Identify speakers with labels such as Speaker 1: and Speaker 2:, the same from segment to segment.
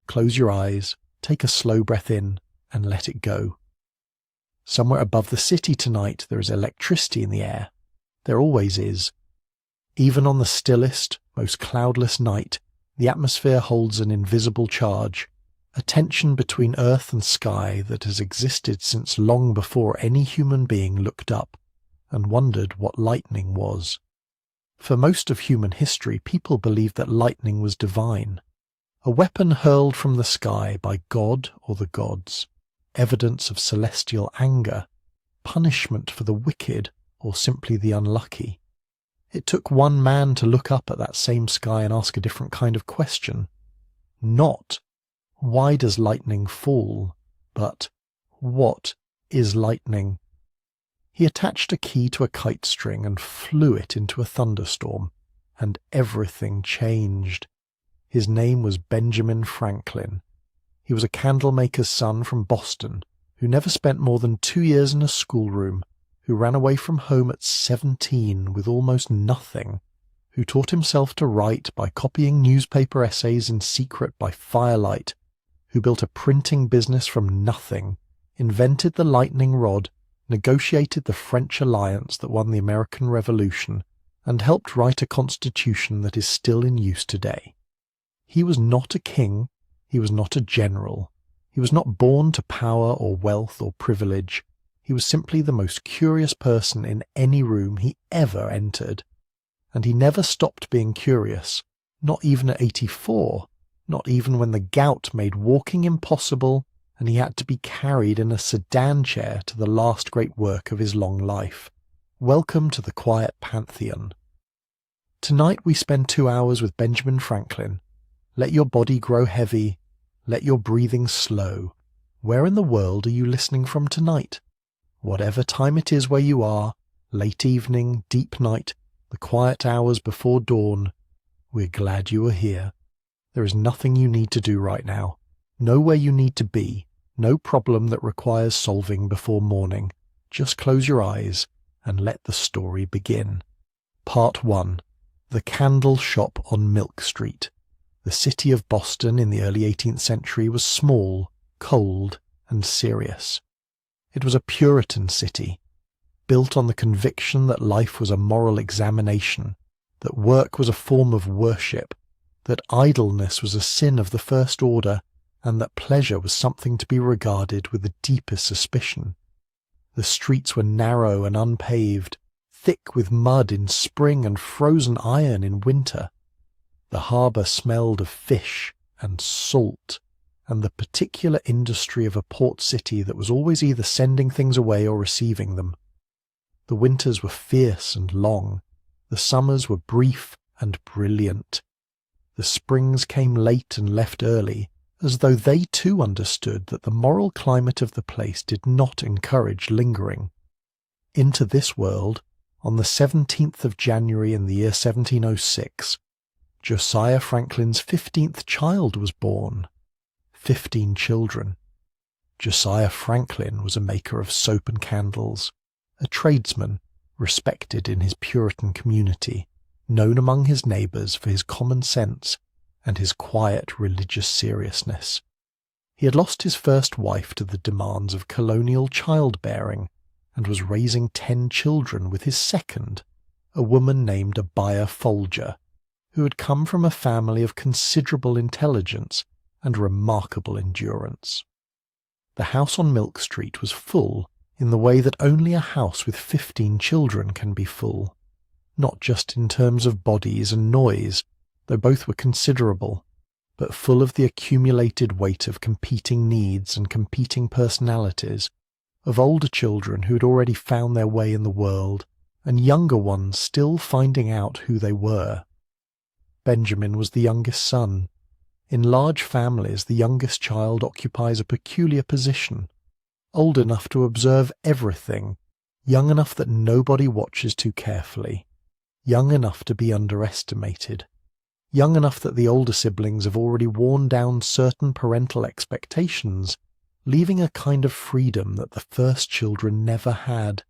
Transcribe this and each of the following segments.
Speaker 1: Close your eyes, take a slow breath in, and let it go. Somewhere above the city tonight there is electricity in the air. There always is. Even on the stillest, most cloudless night, the atmosphere holds an invisible charge, a tension between earth and sky that has existed since long before any human being looked up and wondered what lightning was. For most of human history, people believed that lightning was divine, a weapon hurled from the sky by God or the gods, evidence of celestial anger, punishment for the wicked or simply the unlucky. It took one man to look up at that same sky and ask a different kind of question. Not, why does lightning fall? But, what is lightning? He attached a key to a kite string and flew it into a thunderstorm, and everything changed. His name was Benjamin Franklin. He was a candlemaker's son from Boston, who never spent more than 2 years in a schoolroom, who ran away from home at 17 with almost nothing, who taught himself to write by copying newspaper essays in secret by firelight, who built a printing business from nothing, invented the lightning rod, negotiated the French alliance that won the American Revolution, and helped write a constitution that is still in use today. He was not a king, he was not a general, he was not born to power or wealth or privilege. He was simply the most curious person in any room he ever entered. And he never stopped being curious, not even at 84, not even when the gout made walking impossible and he had to be carried in a sedan chair to the last great work of his long life. Welcome to the quiet Pantheon. Tonight we spend 2 hours with Benjamin Franklin. Let your body grow heavy, let your breathing slow. Where in the world are you listening from tonight? Whatever time it is where you are, late evening, deep night, the quiet hours before dawn, we're glad you are here. There is nothing you need to do right now, nowhere you need to be, no problem that requires solving before morning. Just close your eyes and let the story begin. Part 1. The Candle Shop on Milk Street. The city of Boston in the early 18th century was small, cold, and serious. It was a Puritan city, built on the conviction that life was a moral examination, that work was a form of worship, that idleness was a sin of the first order, and that pleasure was something to be regarded with the deepest suspicion. The streets were narrow and unpaved, thick with mud in spring and frozen iron in winter. The harbour smelled of fish and salt, and the particular industry of a port city that was always either sending things away or receiving them. The winters were fierce and long, the summers were brief and brilliant. The springs came late and left early, as though they too understood that the moral climate of the place did not encourage lingering. Into this world, on the 17th of January in the year 1706, Josiah Franklin's 15th child was born. 15 children. Josiah Franklin was a maker of soap and candles, a tradesman, respected in his Puritan community, known among his neighbours for his common sense and his quiet religious seriousness. He had lost his first wife to the demands of colonial childbearing and was raising 10 children with his second, a woman named Abiah Folger, who had come from a family of considerable intelligence and remarkable endurance. The house on Milk Street was full in the way that only a house with 15 children can be full, not just in terms of bodies and noise, though both were considerable, but full of the accumulated weight of competing needs and competing personalities, of older children who had already found their way in the world, and younger ones still finding out who they were. Benjamin was the youngest son. In large families, the youngest child occupies a peculiar position, old enough to observe everything, young enough that nobody watches too carefully, young enough to be underestimated, young enough that the older siblings have already worn down certain parental expectations, leaving a kind of freedom that the first children never had.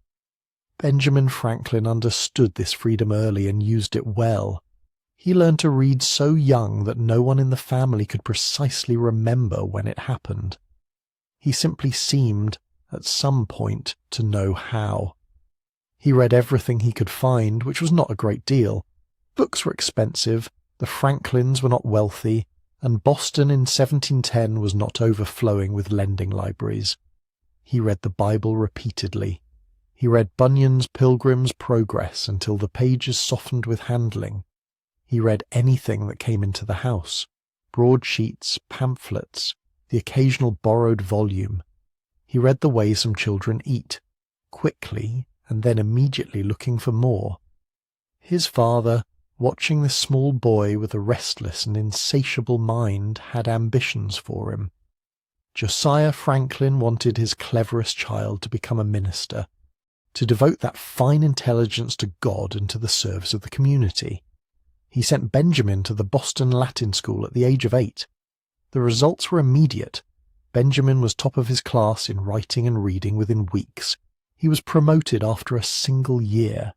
Speaker 1: Benjamin Franklin understood this freedom early and used it well. He learned to read so young that no one in the family could precisely remember when it happened. He simply seemed, at some point, to know how. He read everything he could find, which was not a great deal. Books were expensive, the Franklins were not wealthy, and Boston in 1710 was not overflowing with lending libraries. He read the Bible repeatedly. He read Bunyan's Pilgrim's Progress until the pages softened with handling. He read anything that came into the house, broadsheets, pamphlets, the occasional borrowed volume. He read the way some children eat, quickly and then immediately looking for more. His father, watching this small boy with a restless and insatiable mind, had ambitions for him. Josiah Franklin wanted his cleverest child to become a minister, to devote that fine intelligence to God and to the service of the community. He sent Benjamin to the Boston Latin School at the age of 8. The results were immediate. Benjamin was top of his class in writing and reading within weeks. He was promoted after a single year.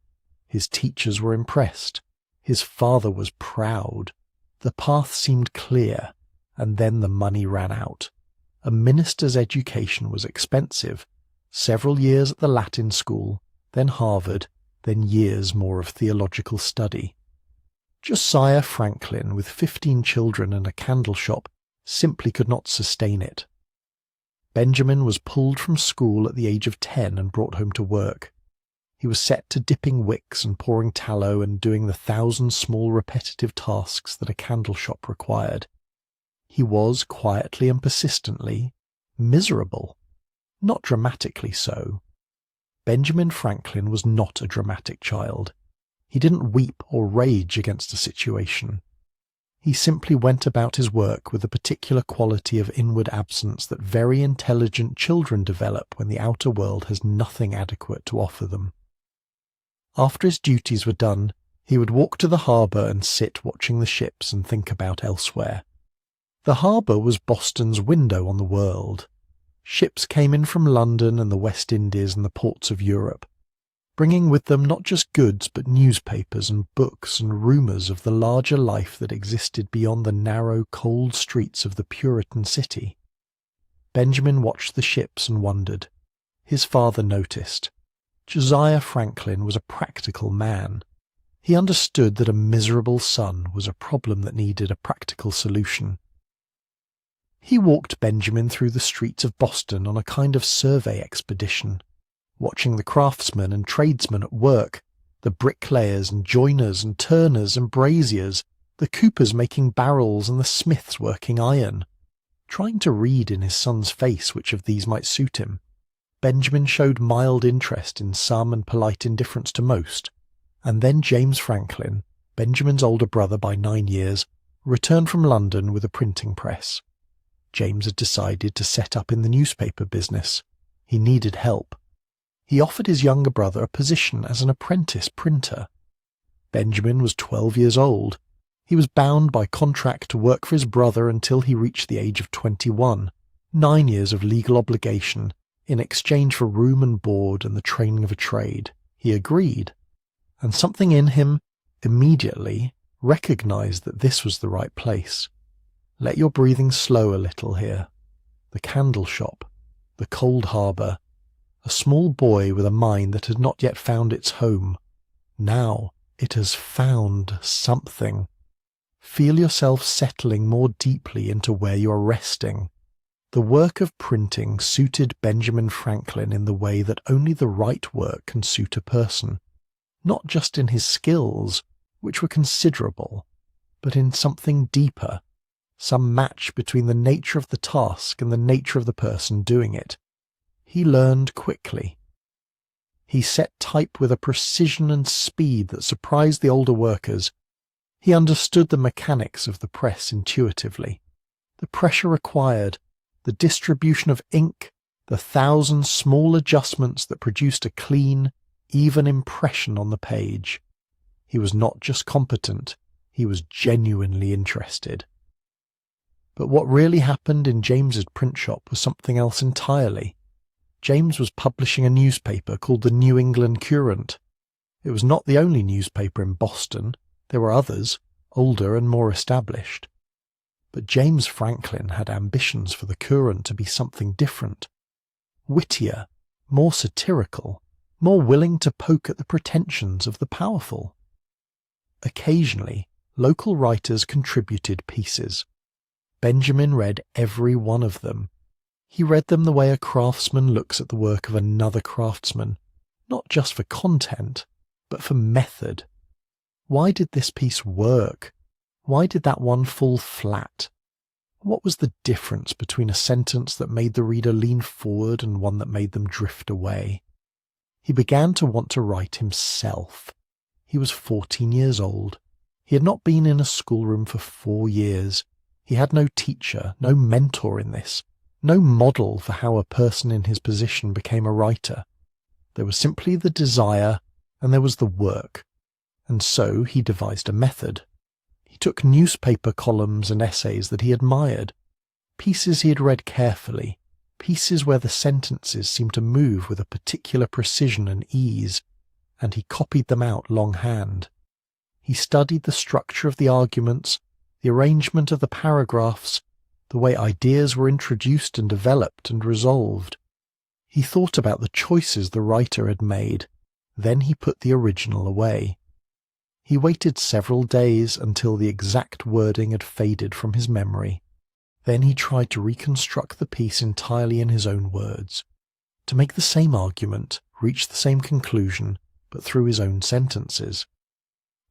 Speaker 1: His teachers were impressed. His father was proud. The path seemed clear, and then the money ran out. A minister's education was expensive. Several years at the Latin School, then Harvard, then years more of theological study. Josiah Franklin, with 15 children and a candle shop, simply could not sustain it. Benjamin was pulled from school at the age of 10 and brought home to work. He was set to dipping wicks and pouring tallow and doing the 1,000 small repetitive tasks that a candle shop required. He was, quietly and persistently, miserable. Not dramatically so. Benjamin Franklin was not a dramatic child. He didn't weep or rage against a situation. He simply went about his work with a particular quality of inward absence that very intelligent children develop when the outer world has nothing adequate to offer them. After his duties were done, he would walk to the harbour and sit watching the ships and think about elsewhere. The harbour was Boston's window on the world. Ships came in from London and the West Indies and the ports of Europe, bringing with them not just goods but newspapers and books and rumours of the larger life that existed beyond the narrow, cold streets of the Puritan city. Benjamin watched the ships and wondered. His father noticed. Josiah Franklin was a practical man. He understood that a miserable son was a problem that needed a practical solution. He walked Benjamin through the streets of Boston on a kind of survey expedition, watching the craftsmen and tradesmen at work, the bricklayers and joiners and turners and braziers, the coopers making barrels and the smiths working iron. Trying to read in his son's face which of these might suit him, Benjamin showed mild interest in some and polite indifference to most, and then James Franklin, Benjamin's older brother by 9 years, returned from London with a printing press. James had decided to set up in the newspaper business. He needed help. He offered his younger brother a position as an apprentice printer. Benjamin was 12 years old. He was bound by contract to work for his brother until he reached the age of 21, 9 years of legal obligation, in exchange for room and board and the training of a trade. He agreed, and something in him immediately recognized that this was the right place. Let your breathing slow a little here. The candle shop, the cold harbour, a small boy with a mind that had not yet found its home. Now it has found something. Feel yourself settling more deeply into where you are resting. The work of printing suited Benjamin Franklin in the way that only the right work can suit a person, not just in his skills, which were considerable, but in something deeper, some match between the nature of the task and the nature of the person doing it. He learned quickly. He set type with a precision and speed that surprised the older workers. He understood the mechanics of the press intuitively, the pressure required, the distribution of ink, the 1,000 small adjustments that produced a clean, even impression on the page. He was not just competent, he was genuinely interested. But what really happened in James's print shop was something else entirely. James was publishing a newspaper called the New England Courant. It was not the only newspaper in Boston. There were others, older and more established. But James Franklin had ambitions for the Courant to be something different, wittier, more satirical, more willing to poke at the pretensions of the powerful. Occasionally, local writers contributed pieces. Benjamin read every one of them. He read them the way a craftsman looks at the work of another craftsman, not just for content, but for method. Why did this piece work? Why did that one fall flat? What was the difference between a sentence that made the reader lean forward and one that made them drift away? He began to want to write himself. He was 14 years old. He had not been in a schoolroom for 4 years. He had no teacher, no mentor in this, no model for how a person in his position became a writer. There was simply the desire, and there was the work. And so he devised a method. He took newspaper columns and essays that he admired, pieces he had read carefully, pieces where the sentences seemed to move with a particular precision and ease, and he copied them out longhand. He studied the structure of the arguments, the arrangement of the paragraphs, the way ideas were introduced and developed and resolved. He thought about the choices the writer had made. Then he put the original away. He waited several days until the exact wording had faded from his memory. Then he tried to reconstruct the piece entirely in his own words, to make the same argument, reach the same conclusion, but through his own sentences.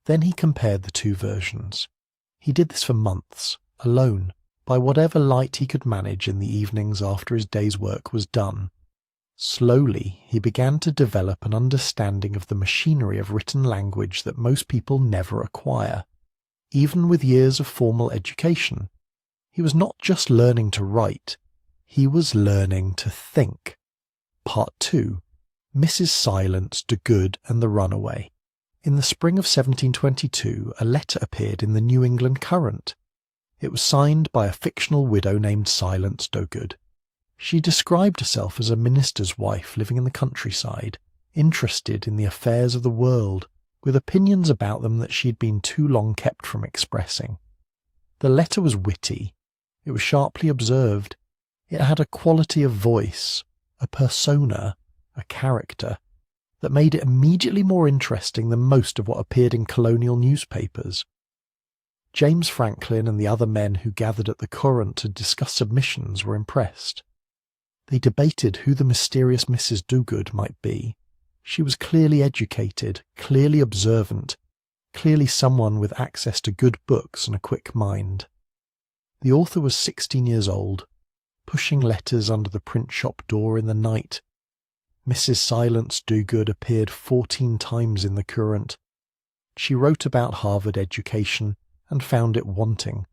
Speaker 1: Then he compared the two versions. He did this for months, alone, by whatever light he could manage in the evenings after his day's work was done. Slowly, he began to develop an understanding of the machinery of written language that most people never acquire, even with years of formal education. He was not just learning to write, he was learning to think. Part 2. Mrs. Silence, de Goode, and the Runaway. In the spring of 1722, a letter appeared in the New England Courant. It was signed by a fictional widow named Silence de Goode. She described herself as a minister's wife living in the countryside, interested in the affairs of the world, with opinions about them that she had been too long kept from expressing. The letter was witty. It was sharply observed. It had a quality of voice, a persona, a character, that made it immediately more interesting than most of what appeared in colonial newspapers. James Franklin and the other men who gathered at the Courant to discuss submissions were impressed. They debated who the mysterious Mrs. de Goode might be. She was clearly educated, clearly observant, clearly someone with access to good books and a quick mind. The author was 16 years old, pushing letters under the print shop door in the night. Mrs. Silence de Goode appeared 14 times in the Courant. She wrote about Harvard education and found it wanting.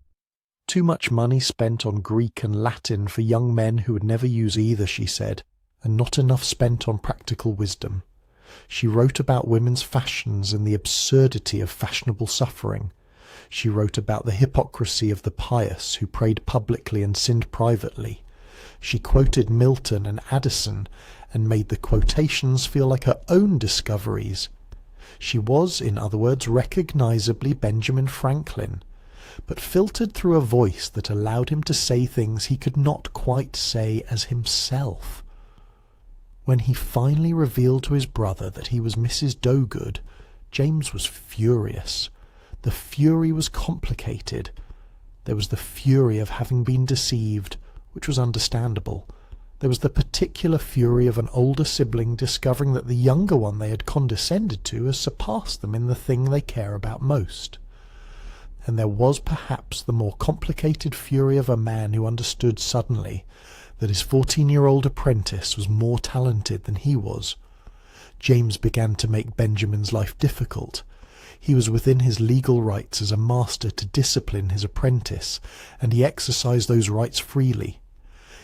Speaker 1: Too much money spent on Greek and Latin for young men who would never use either, she said, and not enough spent on practical wisdom. She wrote about women's fashions and the absurdity of fashionable suffering. She wrote about the hypocrisy of the pious who prayed publicly and sinned privately. She quoted Milton and Addison and made the quotations feel like her own discoveries. She was, in other words, recognizably Benjamin Franklin, but filtered through a voice that allowed him to say things he could not quite say as himself. When he finally revealed to his brother that he was Mrs. de Goode, James was furious. The fury was complicated. There was the fury of having been deceived, which was understandable. There was the particular fury of an older sibling discovering that the younger one they had condescended to has surpassed them in the thing they care about most. And there was perhaps the more complicated fury of a man who understood suddenly that his 14-year-old apprentice was more talented than he was. James began to make Benjamin's life difficult. He was within his legal rights as a master to discipline his apprentice, and he exercised those rights freely.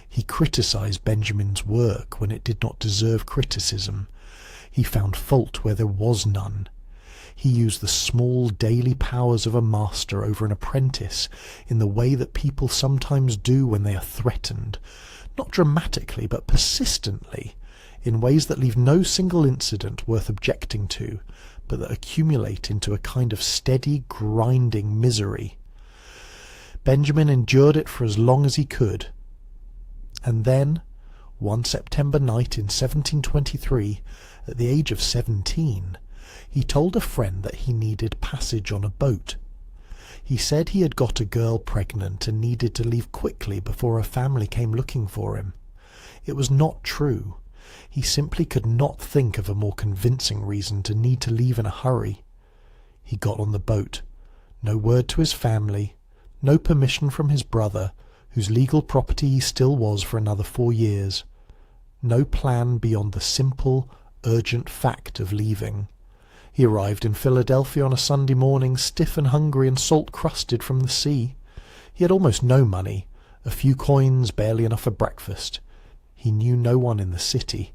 Speaker 1: He criticized Benjamin's work when it did not deserve criticism. He found fault where there was none. He used the small daily powers of a master over an apprentice in the way that people sometimes do when they are threatened, not dramatically but persistently, in ways that leave no single incident worth objecting to, but that accumulate into a kind of steady, grinding misery. Benjamin endured it for as long as he could. And then, one September night in 1723, at the age of 17, he told a friend that he needed passage on a boat. He said he had got a girl pregnant and needed to leave quickly before her family came looking for him. It was not true. He simply could not think of a more convincing reason to need to leave in a hurry. He got on the boat. No word to his family, no permission from his brother, whose legal property he still was for another 4 years. No plan beyond the simple, urgent fact of leaving. He arrived in Philadelphia on a Sunday morning, stiff and hungry and salt-crusted from the sea. He had almost no money, a few coins, barely enough for breakfast. He knew no one in the city.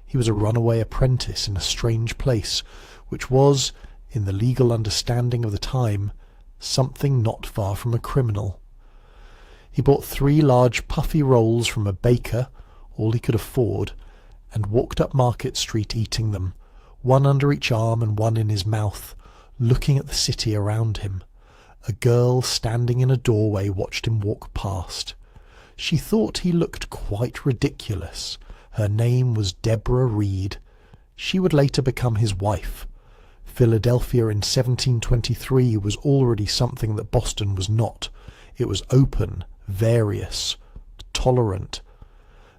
Speaker 1: He was a runaway apprentice in a strange place, which was, in the legal understanding of the time, something not far from a criminal. He bought 3 large puffy rolls from a baker, all he could afford, and walked up Market Street eating them, one under each arm and one in his mouth, looking at the city around him. A girl standing in a doorway watched him walk past. She thought he looked quite ridiculous. Her name was Deborah Reed. She would later become his wife. Philadelphia in 1723 was already something that Boston was not. It was open, various, tolerant.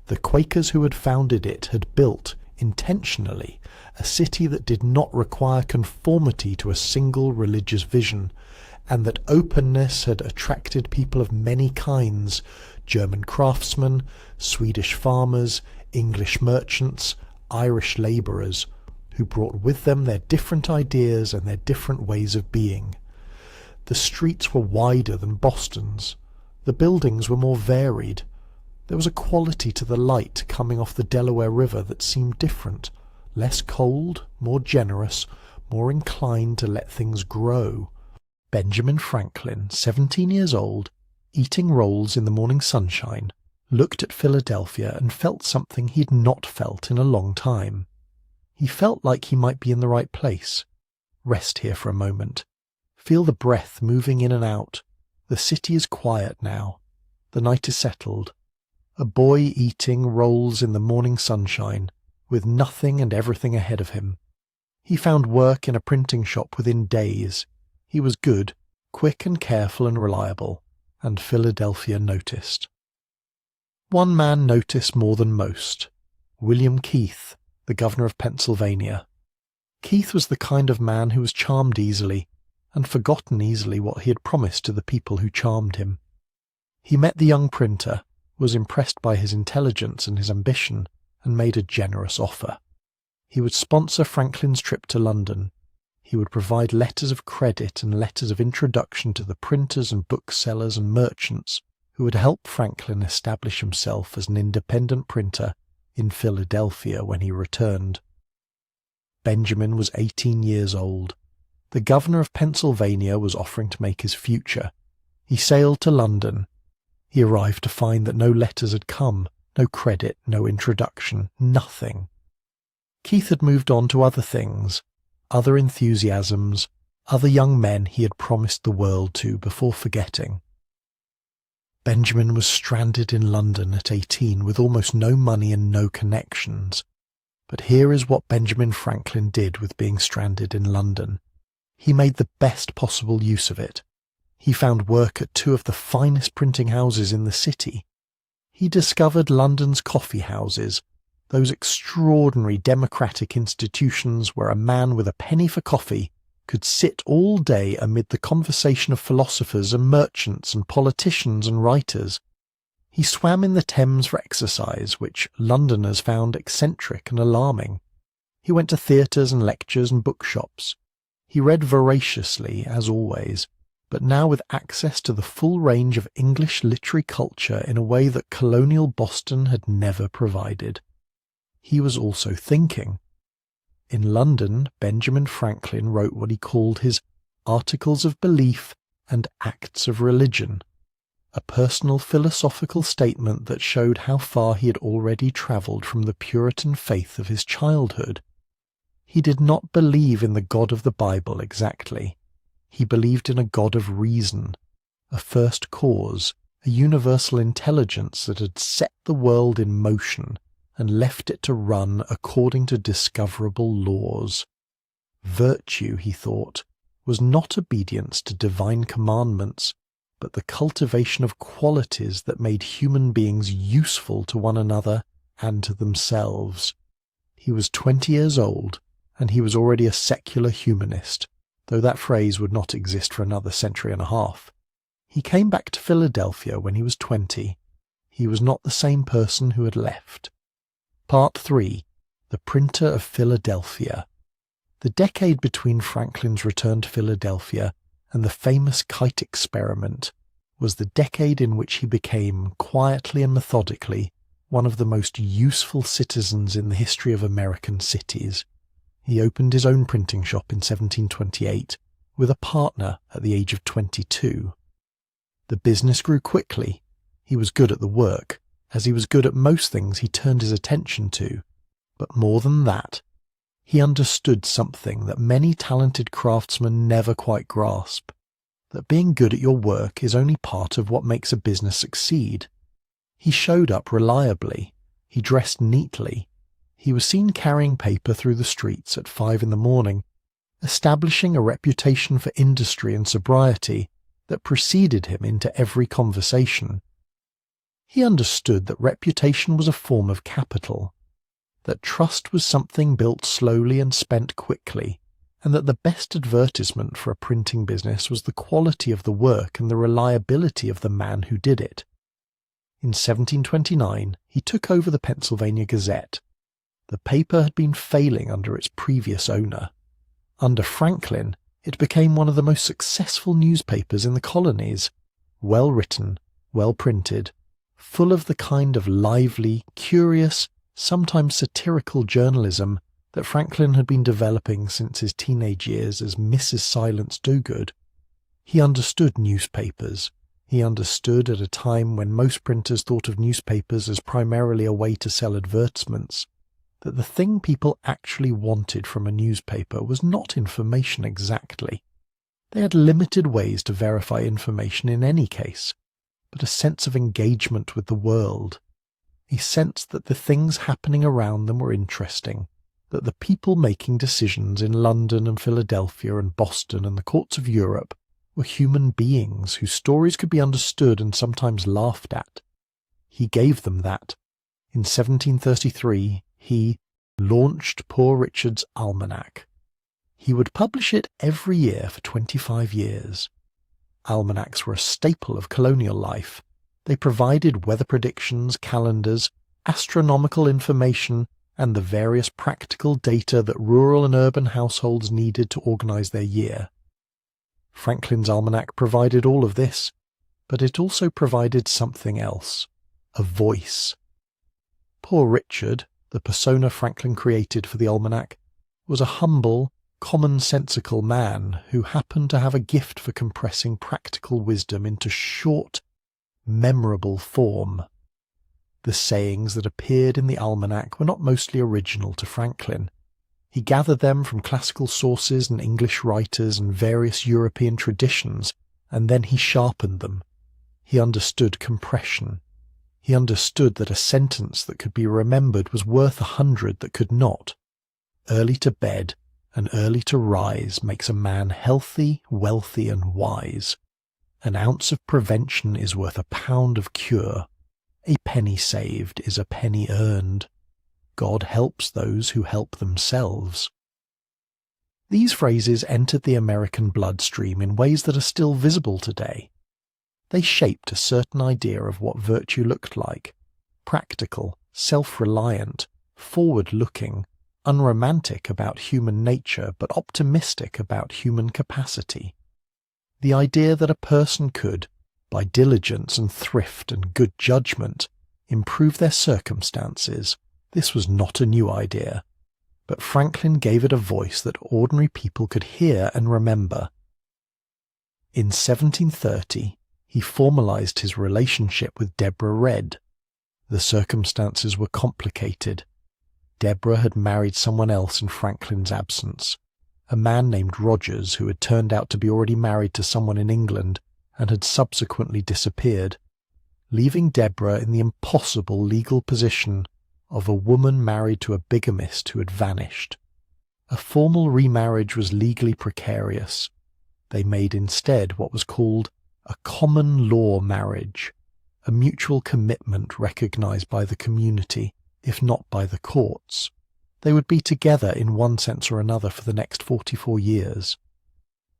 Speaker 1: The Quakers who had founded it had built, intentionally, a city that did not require conformity to a single religious vision, and that openness had attracted people of many kinds, German craftsmen, Swedish farmers, English merchants, Irish labourers, who brought with them their different ideas and their different ways of being. The streets were wider than Boston's. The buildings were more varied. There was a quality to the light coming off the Delaware River that seemed different, less cold, more generous, more inclined to let things grow. Benjamin Franklin, 17 years old, eating rolls in the morning sunshine, looked at Philadelphia and felt something he had not felt in a long time. He felt like he might be in the right place. Rest here for a moment. Feel the breath moving in and out. The city is quiet now. The night is settled. A boy eating rolls in the morning sunshine, with nothing and everything ahead of him. He found work in a printing shop within days. He was good, quick and careful and reliable, and Philadelphia noticed. One man noticed more than most. William Keith, the governor of Pennsylvania. Keith was the kind of man who was charmed easily, and forgotten easily what he had promised to the people who charmed him. He met the young printer, was impressed by his intelligence and his ambition, and made a generous offer. He would sponsor Franklin's trip to London. He would provide letters of credit and letters of introduction to the printers and booksellers and merchants who would help Franklin establish himself as an independent printer in Philadelphia when he returned. Benjamin was 18 years old. The governor of Pennsylvania was offering to make his future. He sailed to London. He arrived to find that no letters had come, no credit, no introduction, nothing. Keith had moved on to other things, other enthusiasms, other young men he had promised the world to before forgetting. Benjamin was stranded in London at 18 with almost no money and no connections. But here is what Benjamin Franklin did with being stranded in London. He made the best possible use of it. He found work at 2 of the finest printing houses in the city. He discovered London's coffee houses, those extraordinary democratic institutions where a man with a penny for coffee could sit all day amid the conversation of philosophers and merchants and politicians and writers. He swam in the Thames for exercise, which Londoners found eccentric and alarming. He went to theatres and lectures and bookshops. He read voraciously, as always, but now with access to the full range of English literary culture in a way that colonial Boston had never provided. He was also thinking. In London, Benjamin Franklin wrote what he called his Articles of Belief and Acts of Religion, a personal philosophical statement that showed how far he had already travelled from the Puritan faith of his childhood. He did not believe in the God of the Bible exactly. He believed in a God of reason, a first cause, a universal intelligence that had set the world in motion and left it to run according to discoverable laws. Virtue, he thought, was not obedience to divine commandments, but the cultivation of qualities that made human beings useful to one another and to themselves. He was 20 years old, and he was already a secular humanist, though that phrase would not exist for another century and a half. He came back to Philadelphia when he was 20. He was not the same person who had left. Part 3. The Printer of Philadelphia. The decade between Franklin's return to Philadelphia and the famous Kite experiment was the decade in which he became, quietly and methodically, one of the most useful citizens in the history of American cities. He opened his own printing shop in 1728, with a partner at the age of 22. The business grew quickly. He was good at the work, as he was good at most things he turned his attention to. But more than that, he understood something that many talented craftsmen never quite grasp, that being good at your work is only part of what makes a business succeed. He showed up reliably. He dressed neatly. He was seen carrying paper through the streets at 5 a.m, establishing a reputation for industry and sobriety that preceded him into every conversation. He understood that reputation was a form of capital, that trust was something built slowly and spent quickly, and that the best advertisement for a printing business was the quality of the work and the reliability of the man who did it. In 1729, he took over the Pennsylvania Gazette. The paper had been failing under its previous owner. Under Franklin, it became one of the most successful newspapers in the colonies, well written, well printed, full of the kind of lively, curious, sometimes satirical journalism that Franklin had been developing since his teenage years as Mrs. Silence Dogood. He understood newspapers. He understood at a time when most printers thought of newspapers as primarily a way to sell advertisements, that the thing people actually wanted from a newspaper was not information exactly. They had limited ways to verify information in any case, but a sense of engagement with the world. He sensed that the things happening around them were interesting, that the people making decisions in London and Philadelphia and Boston and the courts of Europe were human beings whose stories could be understood and sometimes laughed at. He gave them that. In 1733, he launched Poor Richard's Almanac. He would publish it every year for 25 years. Almanacs were a staple of colonial life. They provided weather predictions, calendars, astronomical information, and the various practical data that rural and urban households needed to organize their year. Franklin's Almanac provided all of this, but it also provided something else, a voice. Poor Richard, the persona Franklin created for the Almanac, was a humble, commonsensical man who happened to have a gift for compressing practical wisdom into short, memorable form. The sayings that appeared in the Almanac were not mostly original to Franklin. He gathered them from classical sources and English writers and various European traditions, and then he sharpened them. He understood compression. He understood that a sentence that could be remembered was worth 100 that could not. Early to bed and early to rise makes a man healthy, wealthy, and wise. An ounce of prevention is worth a pound of cure. A penny saved is a penny earned. God helps those who help themselves. These phrases entered the American bloodstream in ways that are still visible today. They shaped a certain idea of what virtue looked like: practical, self-reliant, forward-looking, unromantic about human nature, but optimistic about human capacity. The idea that a person could, by diligence and thrift and good judgment, improve their circumstances, this was not a new idea, but Franklin gave it a voice that ordinary people could hear and remember. In 1730, he formalized his relationship with Deborah Red. The circumstances were complicated. Deborah had married someone else in Franklin's absence, a man named Rogers who had turned out to be already married to someone in England and had subsequently disappeared, leaving Deborah in the impossible legal position of a woman married to a bigamist who had vanished. A formal remarriage was legally precarious. They made instead what was called a common law marriage, a mutual commitment recognized by the community, if not by the courts. They would be together in one sense or another for the next 44 years.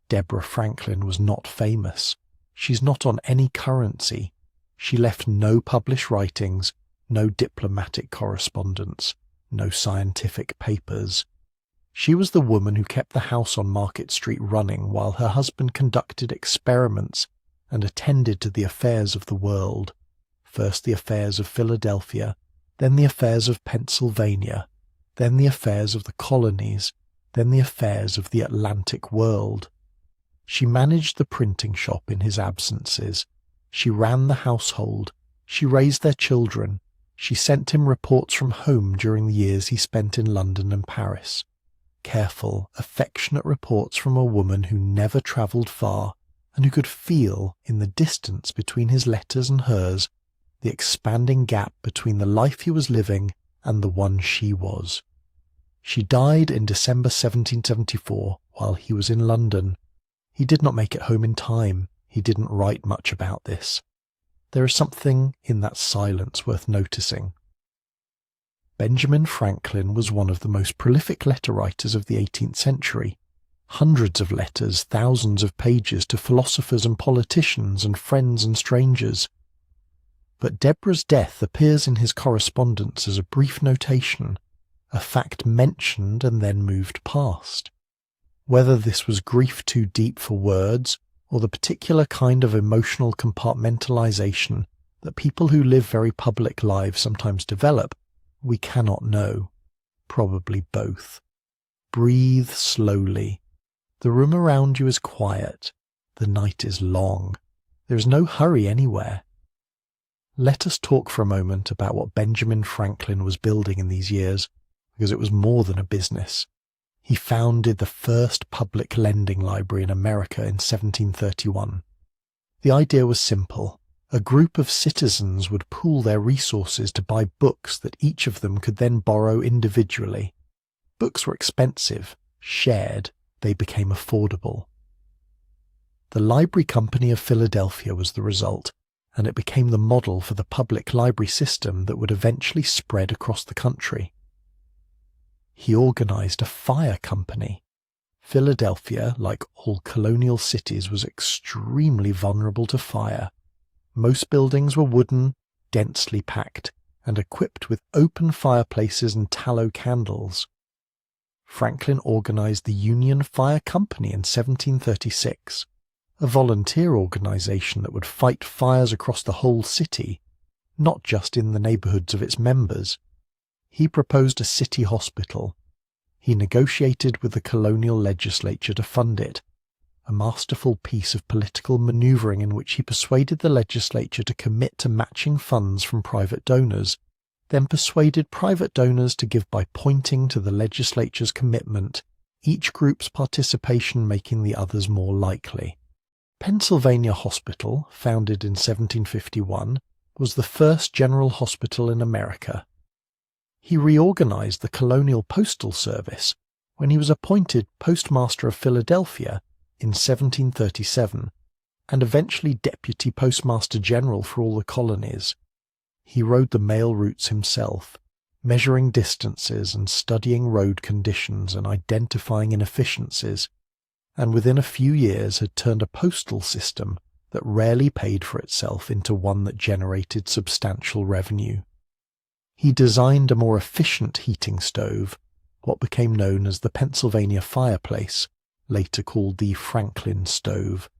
Speaker 1: Deborah Franklin was not famous. She's not on any currency. She left no published writings, no diplomatic correspondence, no scientific papers. She was the woman who kept the house on Market Street running while her husband conducted experiments and attended to the affairs of the world, first the affairs of Philadelphia, then the affairs of Pennsylvania, then the affairs of the colonies, then the affairs of the Atlantic world. She managed the printing shop in his absences. She ran the household. She raised their children. She sent him reports from home during the years he spent in London and Paris. Careful, affectionate reports from a woman who never travelled far and who could feel, in the distance between his letters and hers, the expanding gap between the life he was living and the one she was. She died in December 1774 while he was in London. He did not make it home in time. He didn't write much about this. There is something in that silence worth noticing. Benjamin Franklin was one of the most prolific letter writers of the 18th century. Hundreds of letters, thousands of pages to philosophers and politicians and friends and strangers. But Deborah's death appears in his correspondence as a brief notation, a fact mentioned and then moved past. Whether this was grief too deep for words, or the particular kind of emotional compartmentalization that people who live very public lives sometimes develop, we cannot know. Probably both. Breathe slowly. The room around you is quiet. The night is long. There is no hurry anywhere. Let us talk for a moment about what Benjamin Franklin was building in these years, because it was more than a business. He founded the first public lending library in America in 1731. The idea was simple. A group of citizens would pool their resources to buy books that each of them could then borrow individually. Books were expensive. Shared, they became affordable. The Library Company of Philadelphia was the result, and it became the model for the public library system that would eventually spread across the country. He organized a fire company. Philadelphia, like all colonial cities, was extremely vulnerable to fire. Most buildings were wooden, densely packed, and equipped with open fireplaces and tallow candles. Franklin organized the Union Fire Company in 1736, a volunteer organization that would fight fires across the whole city, not just in the neighborhoods of its members. He proposed a city hospital. He negotiated with the colonial legislature to fund it, a masterful piece of political maneuvering in which he persuaded the legislature to commit to matching funds from private donors, then persuaded private donors to give by pointing to the legislature's commitment, each group's participation making the others more likely. Pennsylvania Hospital, founded in 1751, was the first general hospital in America. He reorganized the colonial postal service when he was appointed postmaster of Philadelphia in 1737 and eventually deputy postmaster general for all the colonies. He rode the mail routes himself, measuring distances and studying road conditions and identifying inefficiencies, and within a few years had turned a postal system that rarely paid for itself into one that generated substantial revenue. He designed a more efficient heating stove, what became known as the Pennsylvania fireplace, later called the Franklin stove,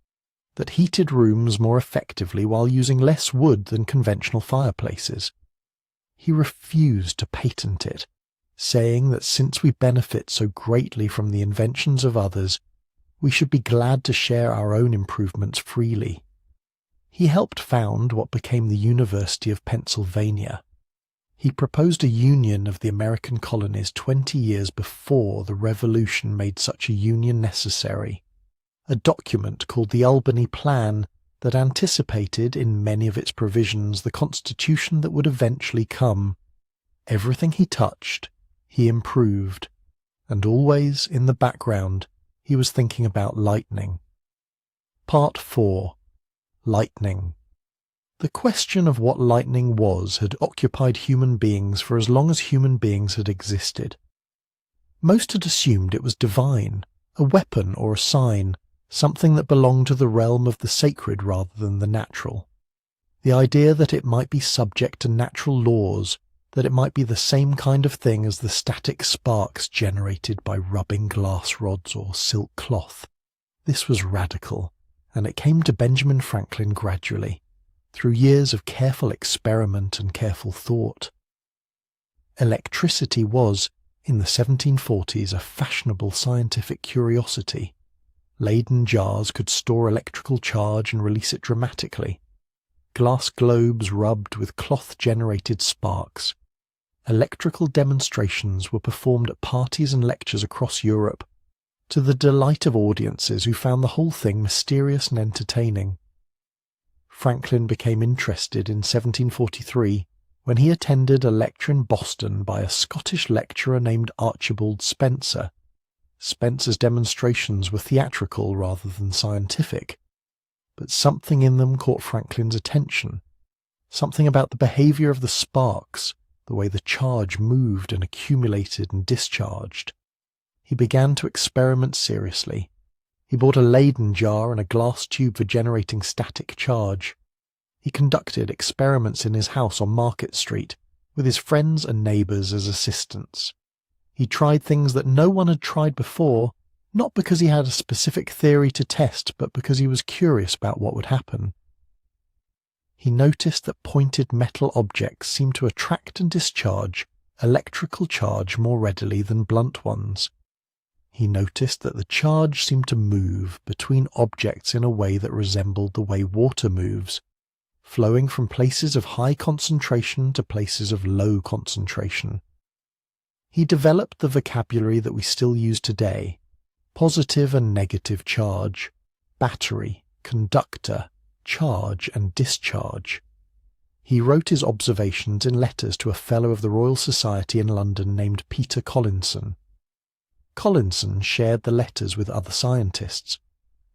Speaker 1: that heated rooms more effectively while using less wood than conventional fireplaces. He refused to patent it, saying that since we benefit so greatly from the inventions of others, we should be glad to share our own improvements freely. He helped found what became the University of Pennsylvania. He proposed a union of the American colonies 20 years before the Revolution made such a union necessary, a document called the Albany Plan that anticipated in many of its provisions the constitution that would eventually come. Everything he touched, he improved, and always in the background he was thinking about lightning. Part 4. Lightning. The question of what lightning was had occupied human beings for as long as human beings had existed. Most had assumed it was divine, a weapon or a sign, something that belonged to the realm of the sacred rather than the natural. The idea that it might be subject to natural laws, that it might be the same kind of thing as the static sparks generated by rubbing glass rods or silk cloth. This was radical, and it came to Benjamin Franklin gradually, through years of careful experiment and careful thought. Electricity was, in the 1740s, a fashionable scientific curiosity. Leyden jars could store electrical charge and release it dramatically. Glass globes rubbed with cloth-generated sparks. Electrical demonstrations were performed at parties and lectures across Europe, to the delight of audiences who found the whole thing mysterious and entertaining. Franklin became interested in 1743 when he attended a lecture in Boston by a Scottish lecturer named Archibald Spencer. Spencer's demonstrations were theatrical rather than scientific, but something in them caught Franklin's attention, something about the behaviour of the sparks, the way the charge moved and accumulated and discharged. He began to experiment seriously. He bought a Leyden jar and a glass tube for generating static charge. He conducted experiments in his house on Market Street, with his friends and neighbours as assistants. He tried things that no one had tried before, not because he had a specific theory to test, but because he was curious about what would happen. He noticed that pointed metal objects seemed to attract and discharge electrical charge more readily than blunt ones. He noticed that the charge seemed to move between objects in a way that resembled the way water moves, flowing from places of high concentration to places of low concentration. He developed the vocabulary that we still use today: positive and negative charge, battery, conductor, charge and discharge. He wrote his observations in letters to a Fellow of the Royal Society in London named Peter Collinson. Collinson shared the letters with other scientists.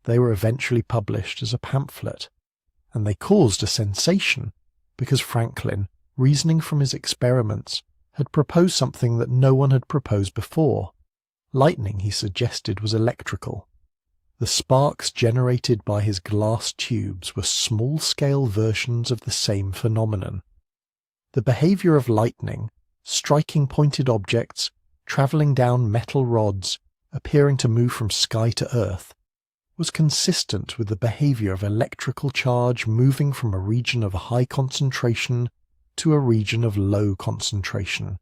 Speaker 1: They were eventually published as a pamphlet, and they caused a sensation because Franklin, reasoning from his experiments, had proposed something that no one had proposed before. Lightning, he suggested, was electrical. The sparks generated by his glass tubes were small-scale versions of the same phenomenon. The behaviour of lightning, striking pointed objects, travelling down metal rods, appearing to move from sky to earth, was consistent with the behaviour of electrical charge moving from a region of high concentration to a region of low concentration.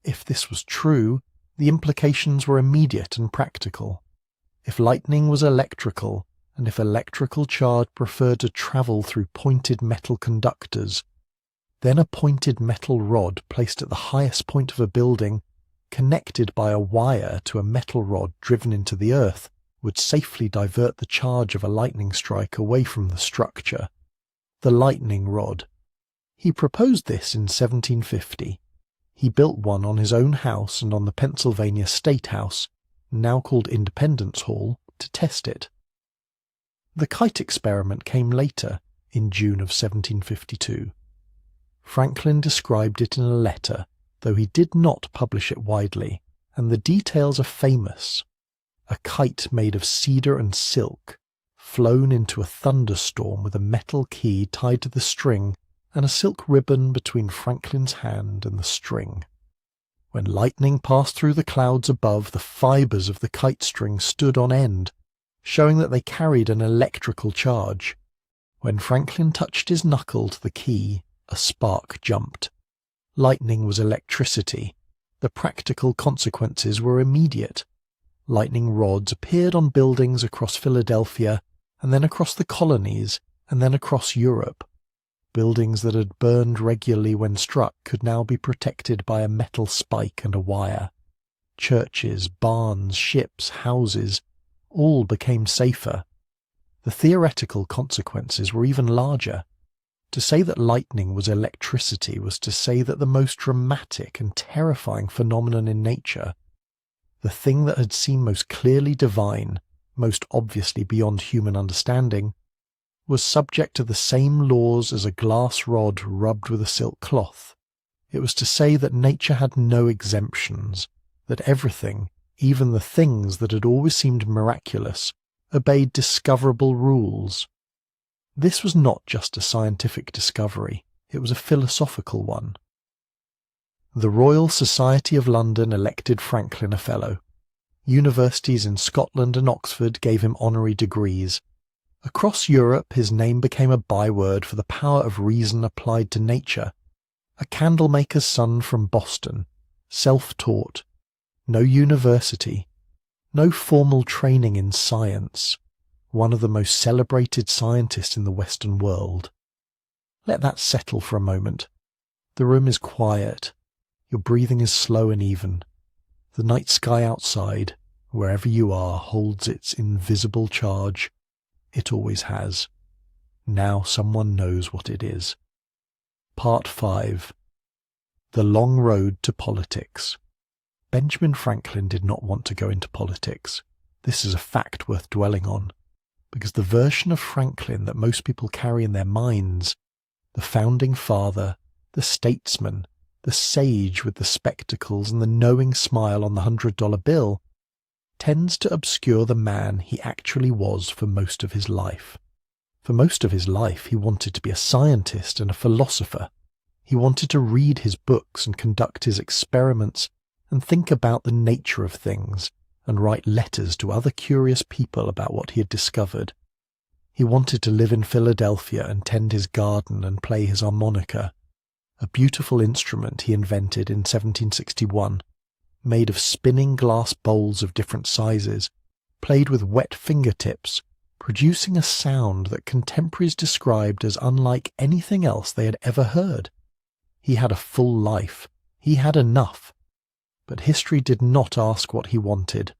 Speaker 1: If this was true, the implications were immediate and practical. If lightning was electrical, and if electrical charge preferred to travel through pointed metal conductors, then a pointed metal rod placed at the highest point of a building, connected by a wire to a metal rod driven into the earth, would safely divert the charge of a lightning strike away from the structure. The lightning rod. He proposed this in 1750. He built one on his own house and on the Pennsylvania State House, now called Independence Hall, to test it. The kite experiment came later, in June of 1752. Franklin described it in a letter, though he did not publish it widely, and the details are famous. A kite made of cedar and silk, flown into a thunderstorm with a metal key tied to the string and a silk ribbon between Franklin's hand and the string. When lightning passed through the clouds above, the fibres of the kite string stood on end, showing that they carried an electrical charge. When Franklin touched his knuckle to the key, a spark jumped. Lightning was electricity. The practical consequences were immediate. Lightning rods appeared on buildings across Philadelphia, and then across the colonies, and then across Europe. Buildings that had burned regularly when struck could now be protected by a metal spike and a wire. Churches, barns, ships, houses, all became safer. The theoretical consequences were even larger. To say that lightning was electricity was to say that the most dramatic and terrifying phenomenon in nature, the thing that had seemed most clearly divine, most obviously beyond human understanding, was subject to the same laws as a glass rod rubbed with a silk cloth. It was to say that nature had no exemptions, that everything, even the things that had always seemed miraculous, obeyed discoverable rules. This was not just a scientific discovery, it was a philosophical one. The Royal Society of London elected Franklin a Fellow. Universities in Scotland and Oxford gave him honorary degrees. Across Europe his name became a byword for the power of reason applied to nature. A candlemaker's son from Boston, self-taught, no university, no formal training in science, one of the most celebrated scientists in the Western world. Let that settle for a moment. The room is quiet. Your breathing is slow and even. The night sky outside, wherever you are, holds its invisible charge. It always has. Now someone knows what it is. Part 5. The Long Road to Politics. Benjamin Franklin did not want to go into politics. This is a fact worth dwelling on, because the version of Franklin that most people carry in their minds, the founding father, the statesman, the sage with the spectacles and the knowing smile on the $100 bill, tends to obscure the man he actually was for most of his life. For most of his life he wanted to be a scientist and a philosopher. He wanted to read his books and conduct his experiments and think about the nature of things and write letters to other curious people about what he had discovered. He wanted to live in Philadelphia and tend his garden and play his harmonica, a beautiful instrument he invented in 1761, made of spinning glass bowls of different sizes, played with wet fingertips, producing a sound that contemporaries described as unlike anything else they had ever heard. He had a full life. He had enough. But history did not ask what he wanted.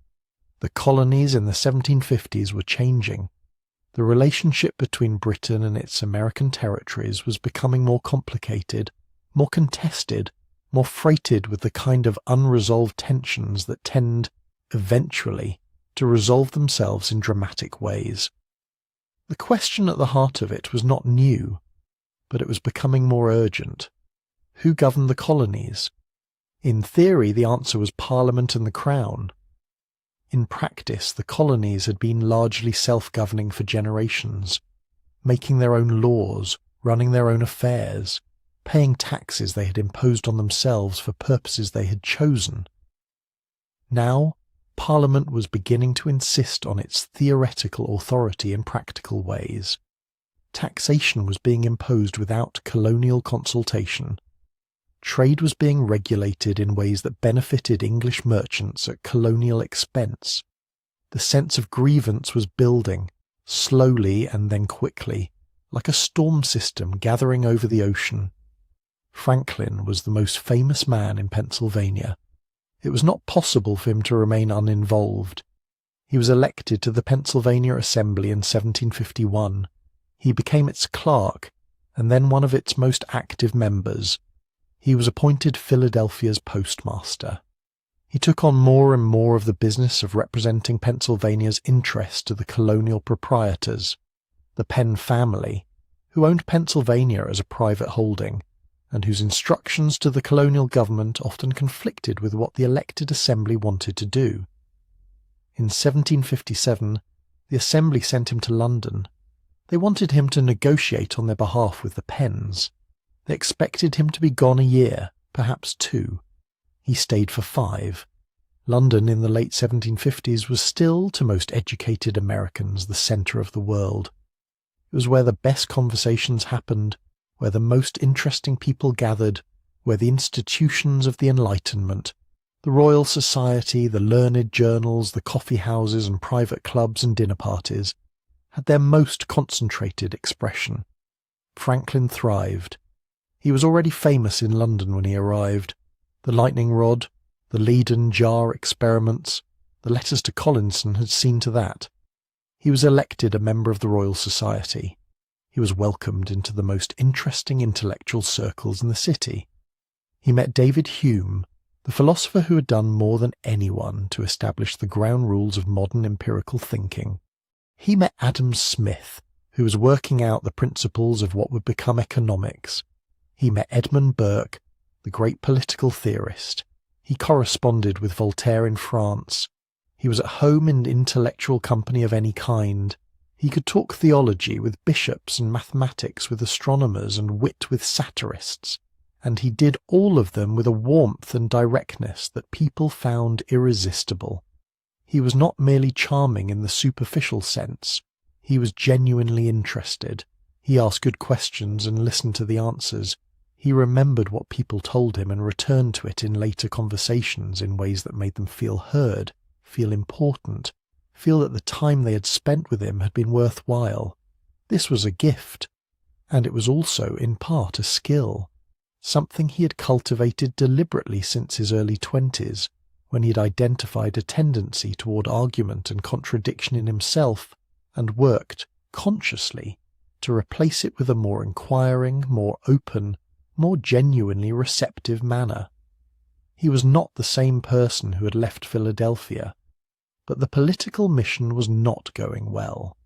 Speaker 1: The colonies in the 1750s were changing. The relationship between Britain and its American territories was becoming more complicated, more contested, more freighted with the kind of unresolved tensions that tend, eventually, to resolve themselves in dramatic ways. The question at the heart of it was not new, but it was becoming more urgent. Who governed the colonies? In theory, the answer was Parliament and the Crown. In practice, the colonies had been largely self-governing for generations, making their own laws, running their own affairs, paying taxes they had imposed on themselves for purposes they had chosen. Now, Parliament was beginning to insist on its theoretical authority in practical ways. Taxation was being imposed without colonial consultation. Trade was being regulated in ways that benefited English merchants at colonial expense. The sense of grievance was building, slowly and then quickly, like a storm system gathering over the ocean. Franklin was the most famous man in Pennsylvania. It was not possible for him to remain uninvolved. He was elected to the Pennsylvania Assembly in 1751. He became its clerk, and then one of its most active members. He was appointed Philadelphia's postmaster. He took on more and more of the business of representing Pennsylvania's interest to the colonial proprietors, the Penn family, who owned Pennsylvania as a private holding, and whose instructions to the colonial government often conflicted with what the elected assembly wanted to do. In 1757, the assembly sent him to London. They wanted him to negotiate on their behalf with the Penns. They expected him to be gone a year, perhaps 2. He stayed for 5. London in the late 1750s was still, to most educated Americans, the centre of the world. It was where the best conversations happened, where the most interesting people gathered, where the institutions of the Enlightenment, the Royal Society, the learned journals, the coffee houses and private clubs and dinner parties, had their most concentrated expression. Franklin thrived. He was already famous in London when he arrived. The lightning rod, the Leyden jar experiments, the letters to Collinson had seen to that. He was elected a member of the Royal Society. He was welcomed into the most interesting intellectual circles in the city. He met David Hume, the philosopher who had done more than anyone to establish the ground rules of modern empirical thinking. He met Adam Smith, who was working out the principles of what would become economics. He met Edmund Burke, the great political theorist. He corresponded with Voltaire in France. He was at home in intellectual company of any kind. He could talk theology with bishops and mathematics with astronomers and wit with satirists, and he did all of them with a warmth and directness that people found irresistible. He was not merely charming in the superficial sense. He was genuinely interested. He asked good questions and listened to the answers. He remembered what people told him and returned to it in later conversations in ways that made them feel heard, feel important, feel that the time they had spent with him had been worthwhile. This was a gift, and it was also in part a skill, something he had cultivated deliberately since his early 20s, when he had identified a tendency toward argument and contradiction in himself and worked, consciously, to replace it with a more inquiring, more open, more genuinely receptive manner. He was not the same person who had left Philadelphia, but the political mission was not going well.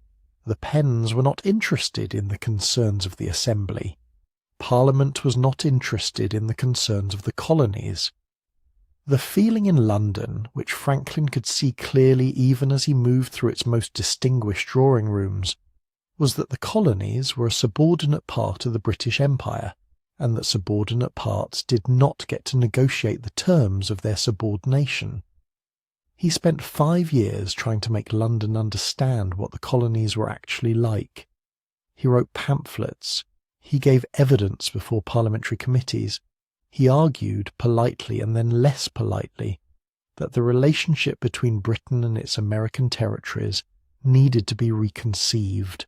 Speaker 1: The Penns were not interested in the concerns of the Assembly. Parliament was not interested in the concerns of the colonies. The feeling in London, which Franklin could see clearly even as he moved through its most distinguished drawing rooms, was that the colonies were a subordinate part of the British Empire, and that subordinate parts did not get to negotiate the terms of their subordination. He spent 5 years trying to make London understand what the colonies were actually like. He wrote pamphlets. He gave evidence before parliamentary committees. He argued, politely and then less politely, that the relationship between Britain and its American territories needed to be reconceived,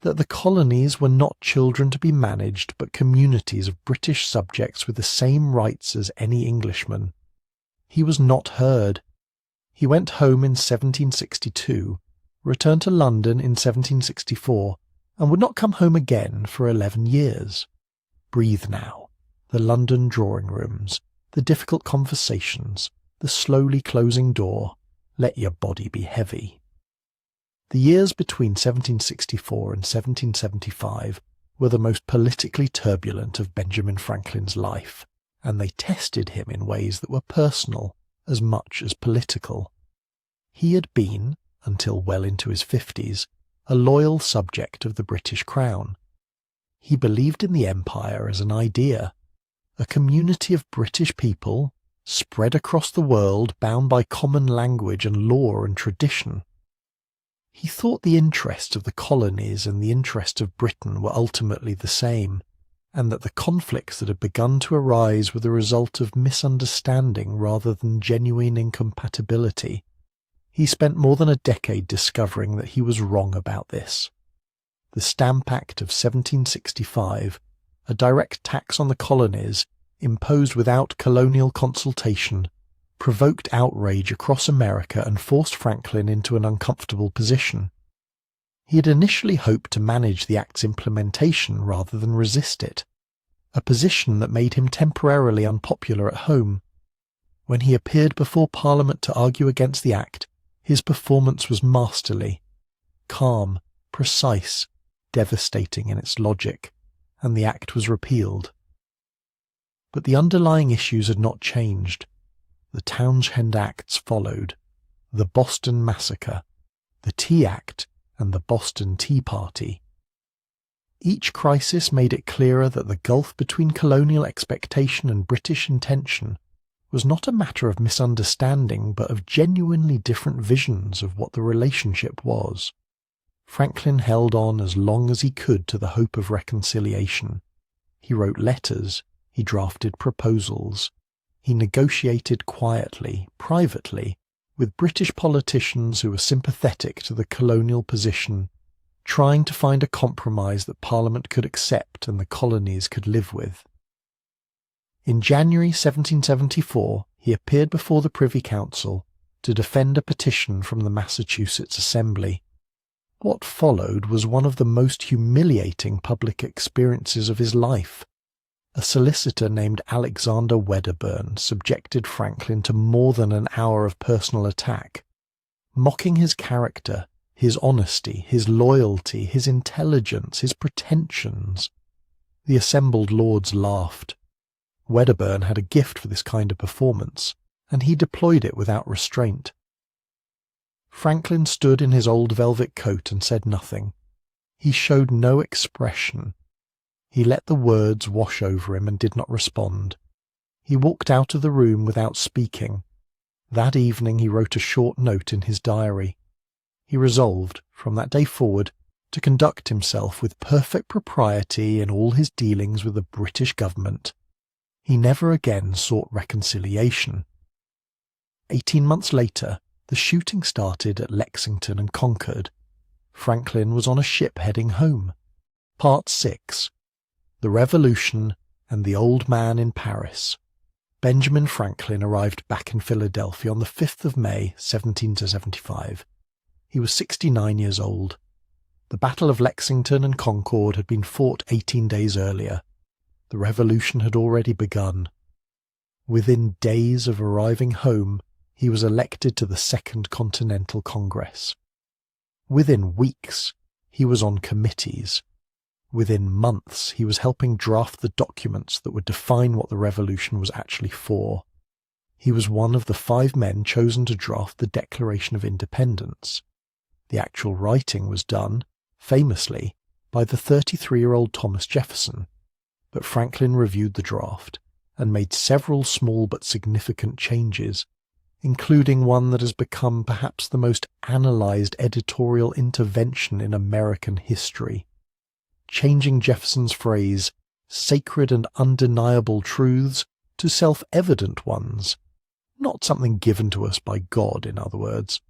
Speaker 1: that the colonies were not children to be managed but communities of British subjects with the same rights as any Englishman. He was not heard. He went home in 1762, returned to London in 1764, and would not come home again for 11 years. Breathe now. The London drawing rooms, the difficult conversations, the slowly closing door. Let your body be heavy. The years between 1764 and 1775 were the most politically turbulent of Benjamin Franklin's life, and they tested him in ways that were personal as much as political. He had been, until well into his 50s, a loyal subject of the British Crown. He believed in the Empire as an idea, a community of British people, spread across the world, bound by common language and law and tradition. He thought the interest of the colonies and the interest of Britain were ultimately the same, and that the conflicts that had begun to arise were the result of misunderstanding rather than genuine incompatibility. He spent more than a decade discovering that he was wrong about this. The Stamp Act of 1765, a direct tax on the colonies, imposed without colonial consultation, provoked outrage across America and forced Franklin into an uncomfortable position. He had initially hoped to manage the Act's implementation rather than resist it, a position that made him temporarily unpopular at home. When he appeared before Parliament to argue against the Act, his performance was masterly, calm, precise, devastating in its logic, and the Act was repealed. But the underlying issues had not changed. The Townshend Acts followed, the Boston Massacre, the Tea Act, and the Boston Tea Party. Each crisis made it clearer that the gulf between colonial expectation and British intention was not a matter of misunderstanding but of genuinely different visions of what the relationship was. Franklin held on as long as he could to the hope of reconciliation. He wrote letters, he drafted proposals, he negotiated quietly, privately, with British politicians who were sympathetic to the colonial position, trying to find a compromise that Parliament could accept and the colonies could live with. In January 1774, he appeared before the Privy Council to defend a petition from the Massachusetts Assembly. What followed was one of the most humiliating public experiences of his life. A solicitor named Alexander Wedderburn subjected Franklin to more than an hour of personal attack, mocking his character, his honesty, his loyalty, his intelligence, his pretensions. The assembled lords laughed. Wedderburn had a gift for this kind of performance, and he deployed it without restraint. Franklin stood in his old velvet coat and said nothing. He showed no expression. He let the words wash over him and did not respond. He walked out of the room without speaking. That evening he wrote a short note in his diary. He resolved, from that day forward, to conduct himself with perfect propriety in all his dealings with the British government. He never again sought reconciliation. 18 months later, the shooting started at Lexington and Concord. Franklin was on a ship heading home. Part 6. The Revolution and the Old Man in Paris. Benjamin Franklin arrived back in Philadelphia on the 5th of May, 1775. He was 69 years old. The Battle of Lexington and Concord had been fought 18 days earlier. The Revolution had already begun. Within days of arriving home, he was elected to the Second Continental Congress. Within weeks, he was on committees. Within months, he was helping draft the documents that would define what the revolution was actually for. He was one of the 5 men chosen to draft the Declaration of Independence. The actual writing was done, famously, by the 33-year-old Thomas Jefferson, but Franklin reviewed the draft and made several small but significant changes, including one that has become perhaps the most analysed editorial intervention in American history, changing Jefferson's phrase, "sacred and undeniable truths," to self-evident ones. Not something given to us by God, in other words.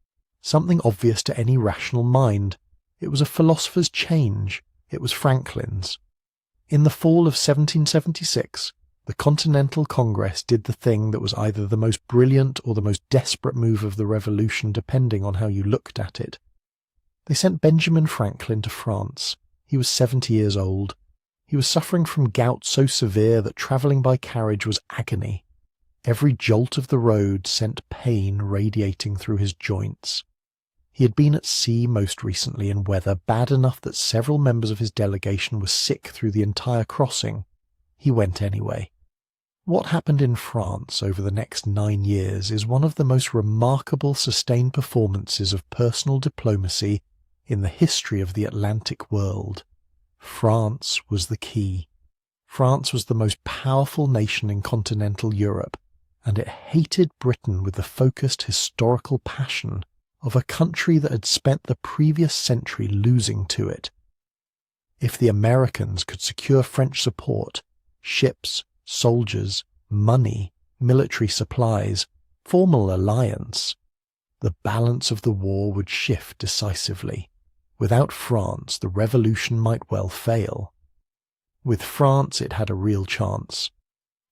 Speaker 1: Something obvious to any rational mind. It was a philosopher's change. It was Franklin's. In the fall of 1776, the Continental Congress did the thing that was either the most brilliant or the most desperate move of the Revolution, depending on how you looked at it. They sent Benjamin Franklin to France. He was 70 years old. He was suffering from gout so severe that travelling by carriage was agony. Every jolt of the road sent pain radiating through his joints. He had been at sea most recently in weather bad enough that several members of his delegation were sick through the entire crossing. He went anyway. What happened in France over the next 9 years is one of the most remarkable sustained performances of personal diplomacy in the history of the Atlantic world. France was the key. France was the most powerful nation in continental Europe, and it hated Britain with the focused historical passion of a country that had spent the previous century losing to it. If the Americans could secure French support, ships, soldiers, money, military supplies, formal alliance, the balance of the war would shift decisively. Without France, the revolution might well fail. With France, it had a real chance.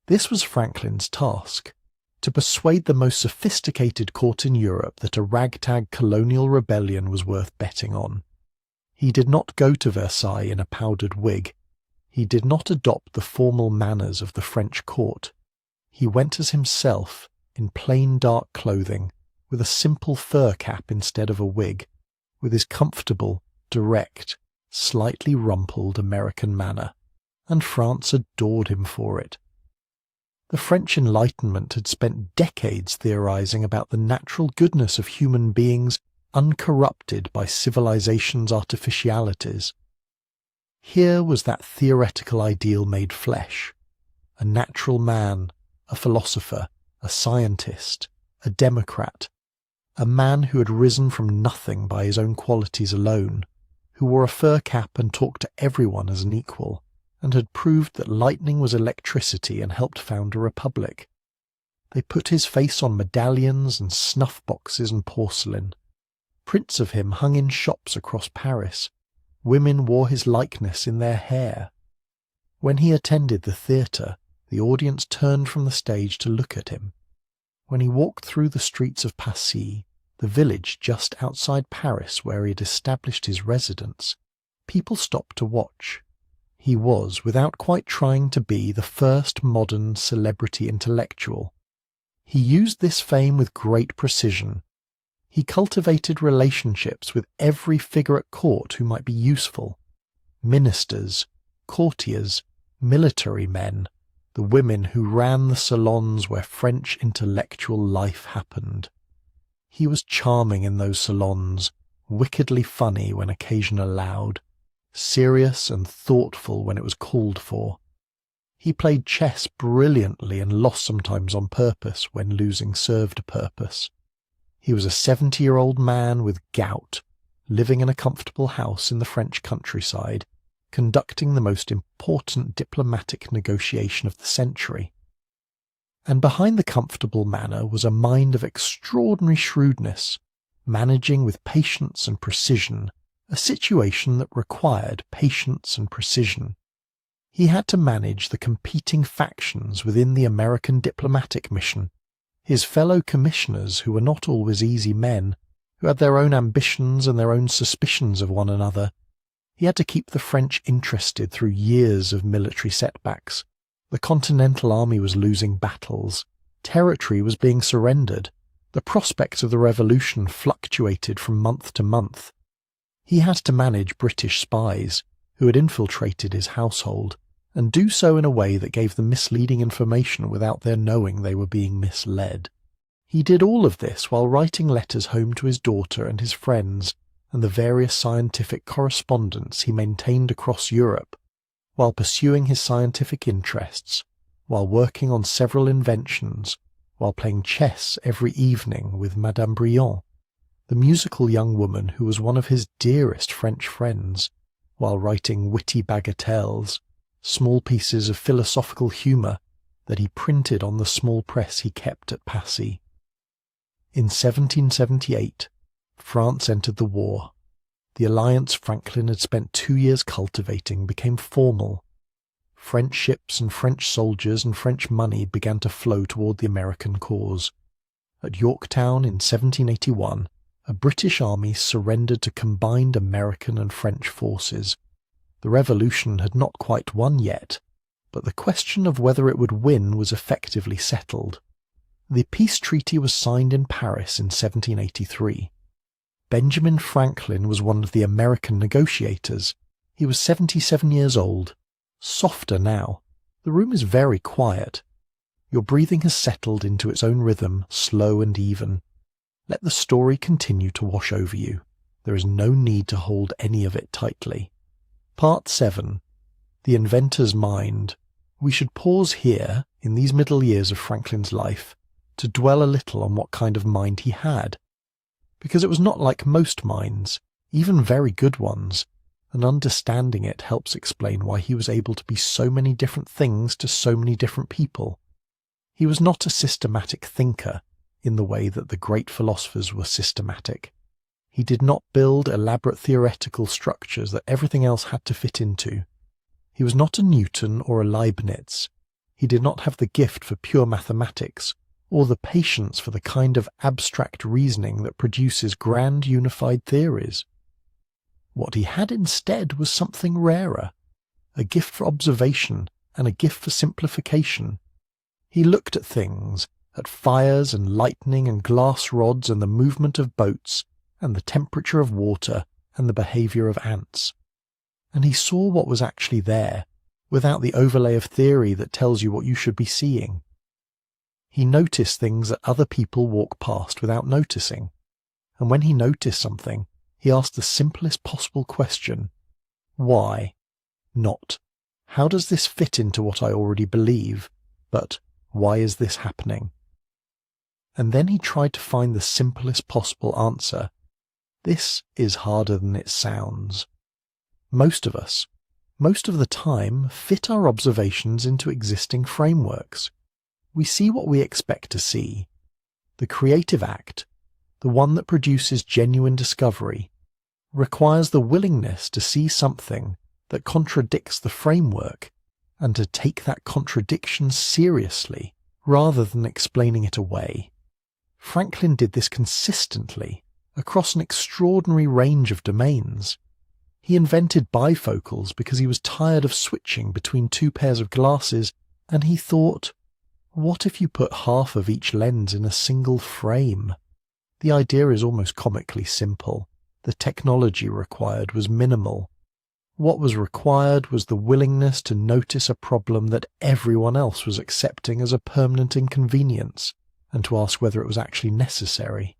Speaker 1: This was Franklin's task, to persuade the most sophisticated court in Europe that a ragtag colonial rebellion was worth betting on. He did not go to Versailles in a powdered wig. He did not adopt the formal manners of the French court. He went as himself, in plain dark clothing, with a simple fur cap instead of a wig, with his comfortable, direct, slightly rumpled American manner, and France adored him for it. The French Enlightenment had spent decades theorizing about the natural goodness of human beings uncorrupted by civilization's artificialities. Here was that theoretical ideal made flesh, a natural man, a philosopher, a scientist, a democrat, a man who had risen from nothing by his own qualities alone, who wore a fur cap and talked to everyone as an equal, and had proved that lightning was electricity and helped found a republic. They put his face on medallions and snuff boxes and porcelain. Prints of him hung in shops across Paris. Women wore his likeness in their hair. When he attended the theatre, the audience turned from the stage to look at him. When he walked through the streets of Passy, the village just outside Paris where he had established his residence, people stopped to watch. He was, without quite trying to be, the first modern celebrity intellectual. He used this fame with great precision. He cultivated relationships with every figure at court who might be useful. Ministers, courtiers, military men, the women who ran the salons where French intellectual life happened. He was charming in those salons, wickedly funny when occasion allowed, serious and thoughtful when it was called for. He played chess brilliantly and lost sometimes on purpose when losing served a purpose. He was a 70-year-old man with gout, living in a comfortable house in the French countryside, conducting the most important diplomatic negotiation of the century. And behind the comfortable manner was a mind of extraordinary shrewdness, managing with patience and precision a situation that required patience and precision. He had to manage the competing factions within the American diplomatic mission, his fellow commissioners who were not always easy men, who had their own ambitions and their own suspicions of one another. He had to keep the French interested through years of military setbacks. The Continental Army was losing battles, territory was being surrendered, the prospects of the revolution fluctuated from month to month. He had to manage British spies who had infiltrated his household, and do so in a way that gave them misleading information without their knowing they were being misled. He did all of this while writing letters home to his daughter and his friends, and the various scientific correspondence he maintained across Europe, while pursuing his scientific interests, while working on several inventions, while playing chess every evening with Madame Briand, the musical young woman who was one of his dearest French friends, while writing witty bagatelles, small pieces of philosophical humour that he printed on the small press he kept at Passy. In 1778, France entered the war. The alliance Franklin had spent 2 years cultivating became formal. French ships and French soldiers and French money began to flow toward the American cause. At Yorktown in 1781, a British army surrendered to combined American and French forces. The revolution had not quite won yet, but the question of whether it would win was effectively settled. The peace treaty was signed in Paris in 1783. Benjamin Franklin was one of the American negotiators. He was 77 years old. Softer now. The room is very quiet. Your breathing has settled into its own rhythm, slow and even. Let the story continue to wash over you. There is no need to hold any of it tightly. Part 7. The Inventor's Mind. We should pause here, in these middle years of Franklin's life, to dwell a little on what kind of mind he had. Because it was not like most minds, even very good ones, and understanding it helps explain why he was able to be so many different things to so many different people. He was not a systematic thinker, in the way that the great philosophers were systematic. He did not build elaborate theoretical structures that everything else had to fit into. He was not a Newton or a Leibniz. He did not have the gift for pure mathematics, or the patience for the kind of abstract reasoning that produces grand unified theories. What he had instead was something rarer, a gift for observation and a gift for simplification. He looked at things, at fires and lightning and glass rods and the movement of boats, and the temperature of water, and the behaviour of ants. And he saw what was actually there, without the overlay of theory that tells you what you should be seeing. He noticed things that other people walk past without noticing, and when he noticed something, he asked the simplest possible question. Why? Not, how does this fit into what I already believe, but why is this happening? And then he tried to find the simplest possible answer. This is harder than it sounds. Most of us, most of the time, fit our observations into existing frameworks. We see what we expect to see. The creative act, the one that produces genuine discovery, requires the willingness to see something that contradicts the framework and to take that contradiction seriously rather than explaining it away. Franklin did this consistently across an extraordinary range of domains. He invented bifocals because he was tired of switching between two pairs of glasses, and he thought, what if you put half of each lens in a single frame? The idea is almost comically simple. The technology required was minimal. What was required was the willingness to notice a problem that everyone else was accepting as a permanent inconvenience, and to ask whether it was actually necessary.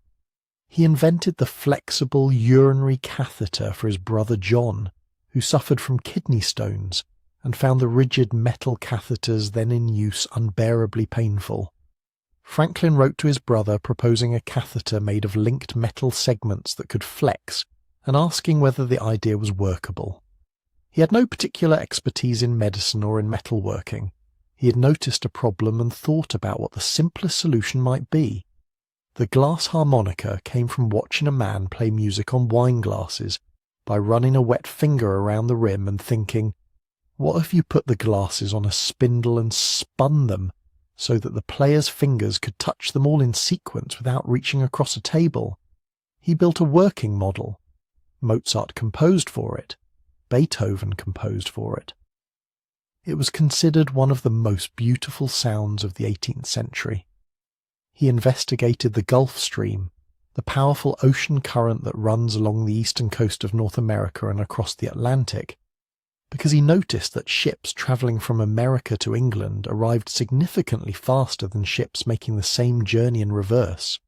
Speaker 1: He invented the flexible urinary catheter for his brother John, who suffered from kidney stones, and found the rigid metal catheters then in use unbearably painful. Franklin wrote to his brother proposing a catheter made of linked metal segments that could flex, and asking whether the idea was workable. He had no particular expertise in medicine or in metalworking. He had noticed a problem and thought about what the simplest solution might be. The glass harmonica came from watching a man play music on wine glasses by running a wet finger around the rim and thinking, what if you put the glasses on a spindle and spun them so that the player's fingers could touch them all in sequence without reaching across a table? He built a working model. Mozart composed for it. Beethoven composed for it. It was considered one of the most beautiful sounds of the 18th century. He investigated the Gulf Stream, the powerful ocean current that runs along the eastern coast of North America and across the Atlantic, because he noticed that ships travelling from America to England arrived significantly faster than ships making the same journey in reverse.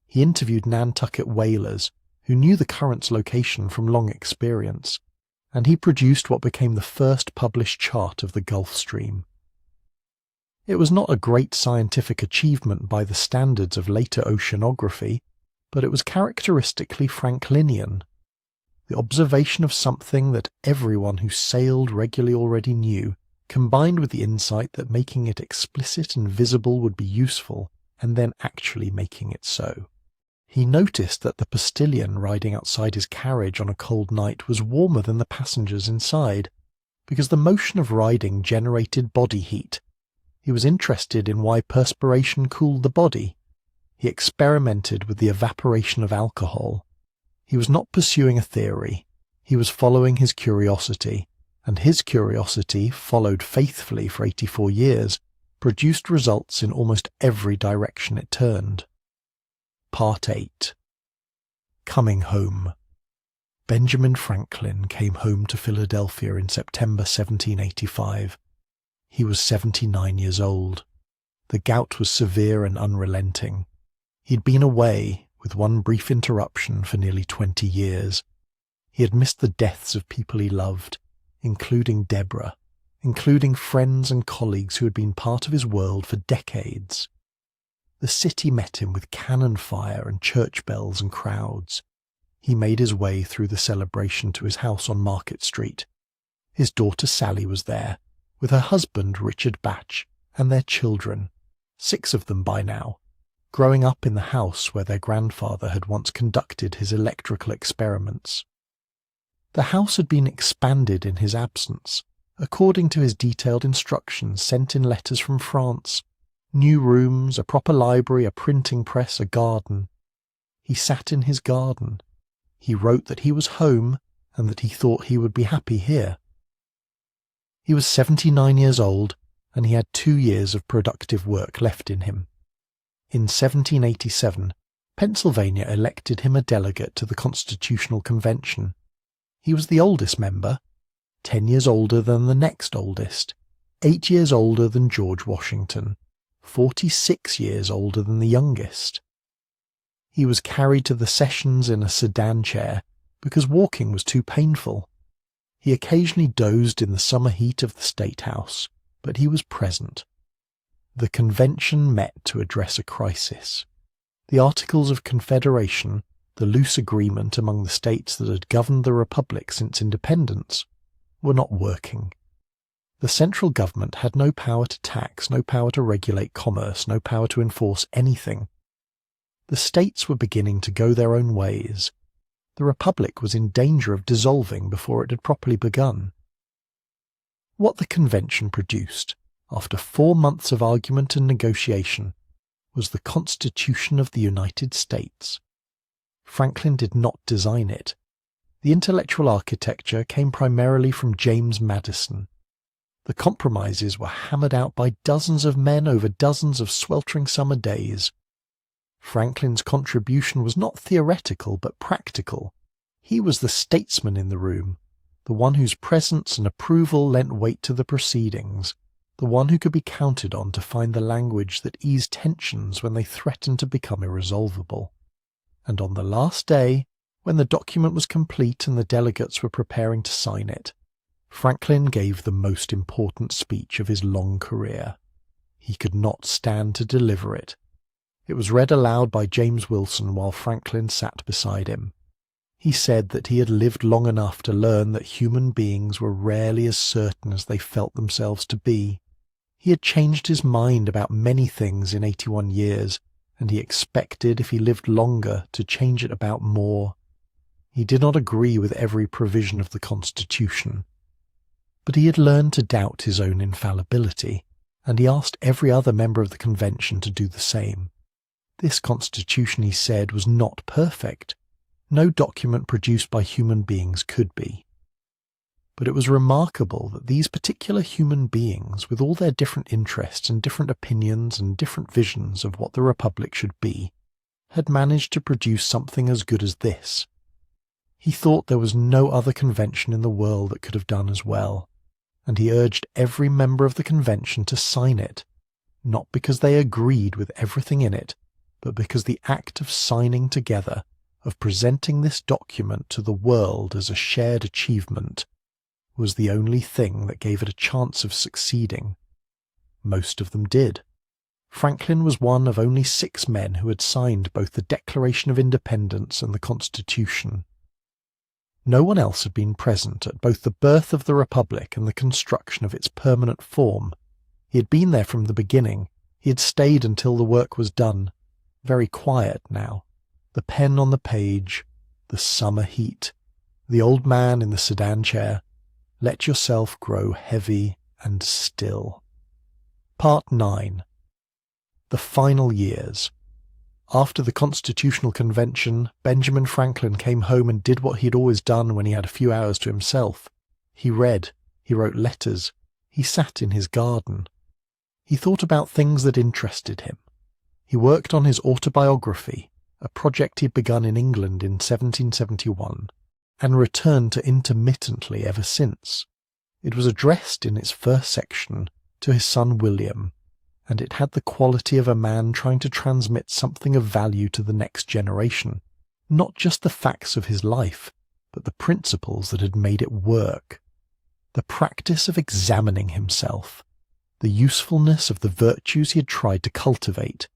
Speaker 1: He interviewed Nantucket whalers who knew the current's location from long experience, and he produced what became the first published chart of the Gulf Stream. It was not a great scientific achievement by the standards of later oceanography, but it was characteristically Franklinian. The observation of something that everyone who sailed regularly already knew, combined with the insight that making it explicit and visible would be useful, and then actually making it so. He noticed that the postilion riding outside his carriage on a cold night was warmer than the passengers inside, because the motion of riding generated body heat. He was interested in why perspiration cooled the body. He experimented with the evaporation of alcohol. He was not pursuing a theory. He was following his curiosity, and his curiosity, followed faithfully for 84 years, produced results in almost every direction it turned. Part 8. Coming Home. Benjamin Franklin came home to Philadelphia in September 1785. He was 79 years old. The gout was severe and unrelenting. He'd been away, with one brief interruption, for nearly 20 years. He had missed the deaths of people he loved, including Deborah, including friends and colleagues who had been part of his world for decades. The city met him with cannon fire and church bells and crowds. He made his way through the celebration to his house on Market Street. His daughter Sally was there, with her husband Richard Batch and their children, 6 of them by now, growing up in the house where their grandfather had once conducted his electrical experiments. The house had been expanded in his absence, according to his detailed instructions sent in letters from France. New rooms, a proper library, a printing press, a garden. He sat in his garden. He wrote that he was home and that he thought he would be happy here. He was 79 years old, and he had 2 years of productive work left in him. In 1787, Pennsylvania elected him a delegate to the Constitutional Convention. He was the oldest member, 10 years older than the next oldest, 8 years older than George Washington, 46 years older than the youngest. He was carried to the sessions in a sedan chair because walking was too painful. He occasionally dozed in the summer heat of the State House, but he was present. The convention met to address a crisis. The Articles of Confederation, the loose agreement among the states that had governed the Republic since independence, were not working. The central government had no power to tax, no power to regulate commerce, no power to enforce anything. The states were beginning to go their own ways. The Republic was in danger of dissolving before it had properly begun. What the convention produced, after 4 months of argument and negotiation, was the Constitution of the United States. Franklin did not design it. The intellectual architecture came primarily from James Madison. The compromises were hammered out by dozens of men over dozens of sweltering summer days. Franklin's contribution was not theoretical but practical. He was the statesman in the room, the one whose presence and approval lent weight to the proceedings, the one who could be counted on to find the language that eased tensions when they threatened to become irresolvable. And on the last day, when the document was complete and the delegates were preparing to sign it, Franklin gave the most important speech of his long career. He could not stand to deliver it. It was read aloud by James Wilson while Franklin sat beside him. He said that he had lived long enough to learn that human beings were rarely as certain as they felt themselves to be. He had changed his mind about many things in 81 years, and he expected, if he lived longer, to change it about more. He did not agree with every provision of the Constitution, but he had learned to doubt his own infallibility, and he asked every other member of the convention to do the same. This Constitution, he said, was not perfect. No document produced by human beings could be. But it was remarkable that these particular human beings, with all their different interests and different opinions and different visions of what the Republic should be, had managed to produce something as good as this. He thought there was no other convention in the world that could have done as well, and he urged every member of the convention to sign it, not because they agreed with everything in it, but because the act of signing together, of presenting this document to the world as a shared achievement, was the only thing that gave it a chance of succeeding. Most of them did. Franklin was one of only 6 men who had signed both the Declaration of Independence and the Constitution. No one else had been present at both the birth of the Republic and the construction of its permanent form. He had been there from the beginning. He had stayed until the work was done. Very quiet now. The pen on the page, the summer heat, the old man in the sedan chair. Let yourself grow heavy and still. Part 9. The final years. After the Constitutional Convention, Benjamin Franklin came home and did what he had always done when he had a few hours to himself. He read, he wrote letters, he sat in his garden. He thought about things that interested him. He worked on his autobiography, a project he had begun in England in 1771, and returned to intermittently ever since. It was addressed in its first section to his son William, and it had the quality of a man trying to transmit something of value to the next generation, not just the facts of his life, but the principles that had made it work. The practice of examining himself, the usefulness of the virtues he had tried to cultivate,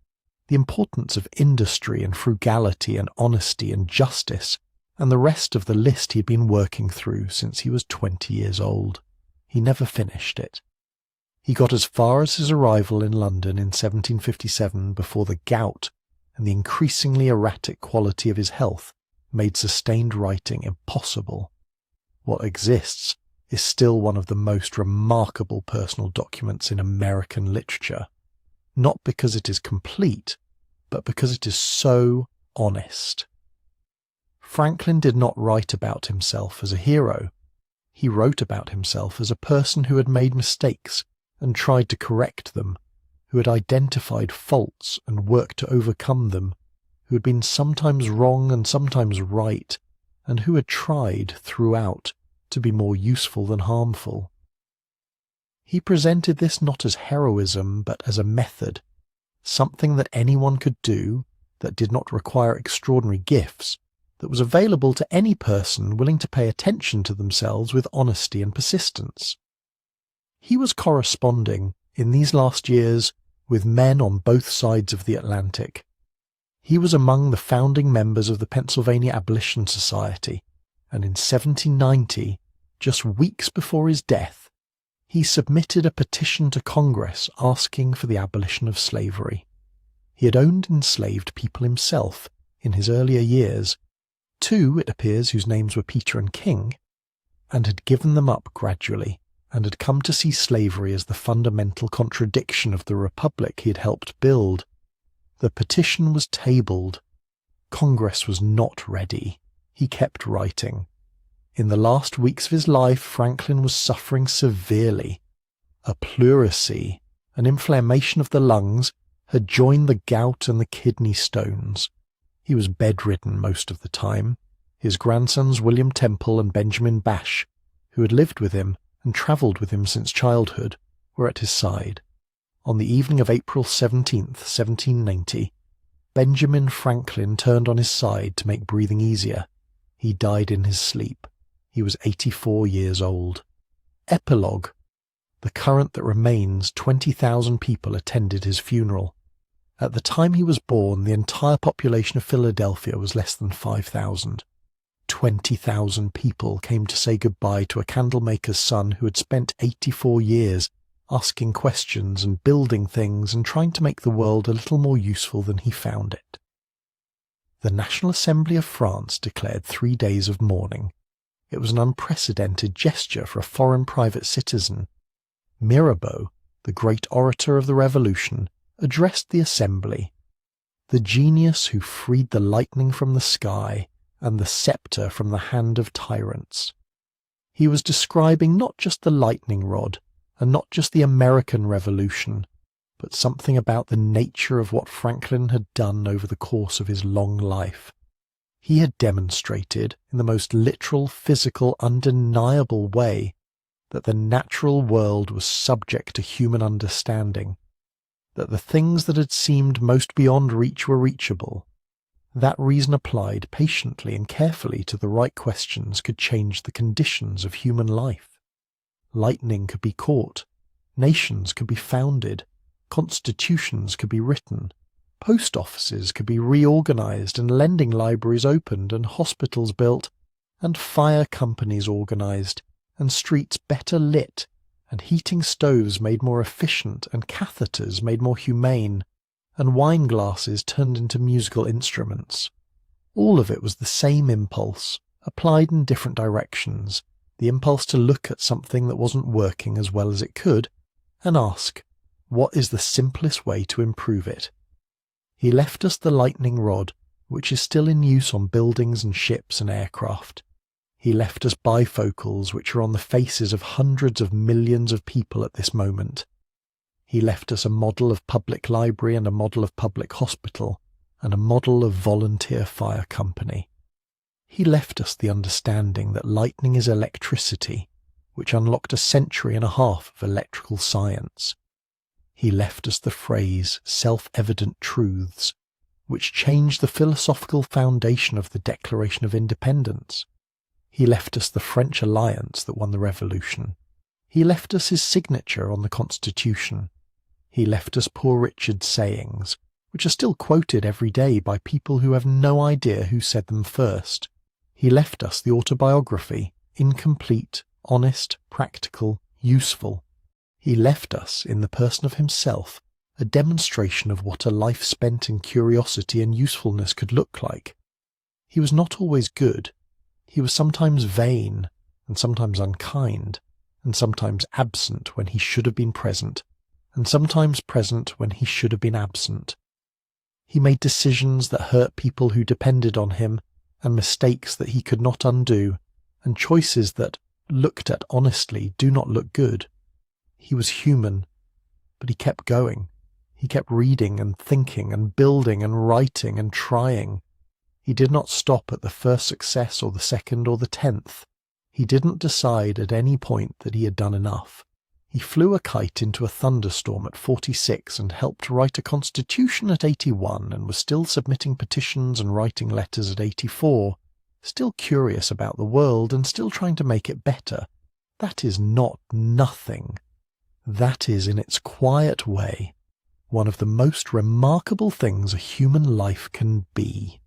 Speaker 1: the importance of industry and frugality and honesty and justice, and the rest of the list he had been working through since he was 20 years old. He never finished it. He got as far as his arrival in London in 1757 before the gout and the increasingly erratic quality of his health made sustained writing impossible. What exists is still one of the most remarkable personal documents in American literature, not because it is complete, but because it is so honest. Franklin did not write about himself as a hero. He wrote about himself as a person who had made mistakes and tried to correct them, who had identified faults and worked to overcome them, who had been sometimes wrong and sometimes right, and who had tried, throughout, to be more useful than harmful. He presented this not as heroism, but as a method, something that anyone could do, that did not require extraordinary gifts, that was available to any person willing to pay attention to themselves with honesty and persistence. He was corresponding, in these last years, with men on both sides of the Atlantic. He was among the founding members of the Pennsylvania Abolition Society, and in 1790, just weeks before his death, he submitted a petition to Congress asking for the abolition of slavery. He had owned enslaved people himself in his earlier years. two, it appears, whose names were Peter and King, and had given them up gradually, and had come to see slavery as the fundamental contradiction of the republic he had helped build. The petition was tabled. Congress was not ready. He kept writing. In the last weeks of his life, Franklin was suffering severely. A pleurisy, an inflammation of the lungs, had joined the gout and the kidney stones. He was bedridden most of the time. His grandsons William Temple and Benjamin Bash, who had lived with him and travelled with him since childhood, were at his side. On the evening of April 17th, 1790, Benjamin Franklin turned on his side to make breathing easier. He died in his sleep. He was 84 years old. Epilogue. The current that remains, 20,000 people attended his funeral. At the time he was born, the entire population of Philadelphia was less than 5,000. 20,000 people came to say goodbye to a candlemaker's son who had spent 84 years asking questions and building things and trying to make the world a little more useful than he found it. The National Assembly of France declared 3 days of mourning. It was an unprecedented gesture for a foreign private citizen. Mirabeau, the great orator of the Revolution, addressed the assembly. The genius who freed the lightning from the sky and the sceptre from the hand of tyrants. He was describing not just the lightning rod, and not just the American Revolution, but something about the nature of what Franklin had done over the course of his long life. He had demonstrated, in the most literal, physical, undeniable way, that the natural world was subject to human understanding, that the things that had seemed most beyond reach were reachable. That reason applied patiently and carefully to the right questions could change the conditions of human life. Lightning could be caught, nations could be founded, constitutions could be written, post offices could be reorganized and lending libraries opened and hospitals built and fire companies organized and streets better lit and heating stoves made more efficient and catheters made more humane and wine glasses turned into musical instruments. All of it was the same impulse, applied in different directions, the impulse to look at something that wasn't working as well as it could and ask, what is the simplest way to improve it? He left us the lightning rod, which is still in use on buildings and ships and aircraft. He left us bifocals, which are on the faces of hundreds of millions of people at this moment. He left us a model of public library and a model of public hospital and a model of volunteer fire company. He left us the understanding that lightning is electricity, which unlocked a century and a half of electrical science. He left us the phrase self-evident truths, which changed the philosophical foundation of the Declaration of Independence. He left us the French alliance that won the Revolution. He left us his signature on the Constitution. He left us Poor Richard's sayings, which are still quoted every day by people who have no idea who said them first. He left us the autobiography, incomplete, honest, practical, useful. He left us, in the person of himself, a demonstration of what a life spent in curiosity and usefulness could look like. He was not always good. He was sometimes vain, and sometimes unkind, and sometimes absent when he should have been present, and sometimes present when he should have been absent. He made decisions that hurt people who depended on him, and mistakes that he could not undo, and choices that, looked at honestly, do not look good. He was human, but he kept going. He kept reading and thinking and building and writing and trying. He did not stop at the first success or the second or the 10th. He didn't decide at any point that he had done enough. He flew a kite into a thunderstorm at 46 and helped write a constitution at 81 and was still submitting petitions and writing letters at 84, still curious about the world and still trying to make it better. That is not nothing. That is, in its quiet way, one of the most remarkable things a human life can be.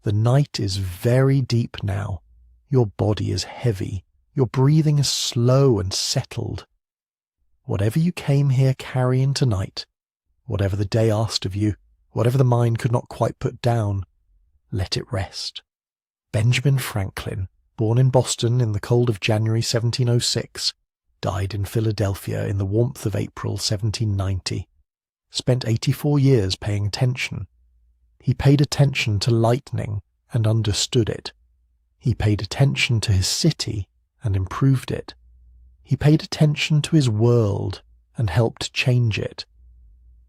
Speaker 1: The night is very deep now. Your body is heavy. Your breathing is slow and settled. Whatever you came here carrying tonight, whatever the day asked of you, whatever the mind could not quite put down, let it rest. Benjamin Franklin, born in Boston in the cold of January 1706, died in Philadelphia in the warmth of April 1790, spent 84 years paying attention. He paid attention to lightning and understood it. He paid attention to his city and improved it. He paid attention to his world and helped change it.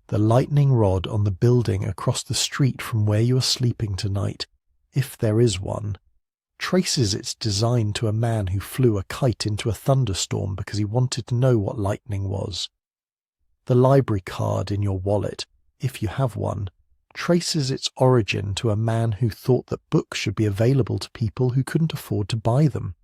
Speaker 1: The lightning rod on the building across the street from where you are sleeping tonight, if there is one, traces its design to a man who flew a kite into a thunderstorm because he wanted to know what lightning was. The library card in your wallet, if you have one, traces its origin to a man who thought that books should be available to people who couldn't afford to buy them.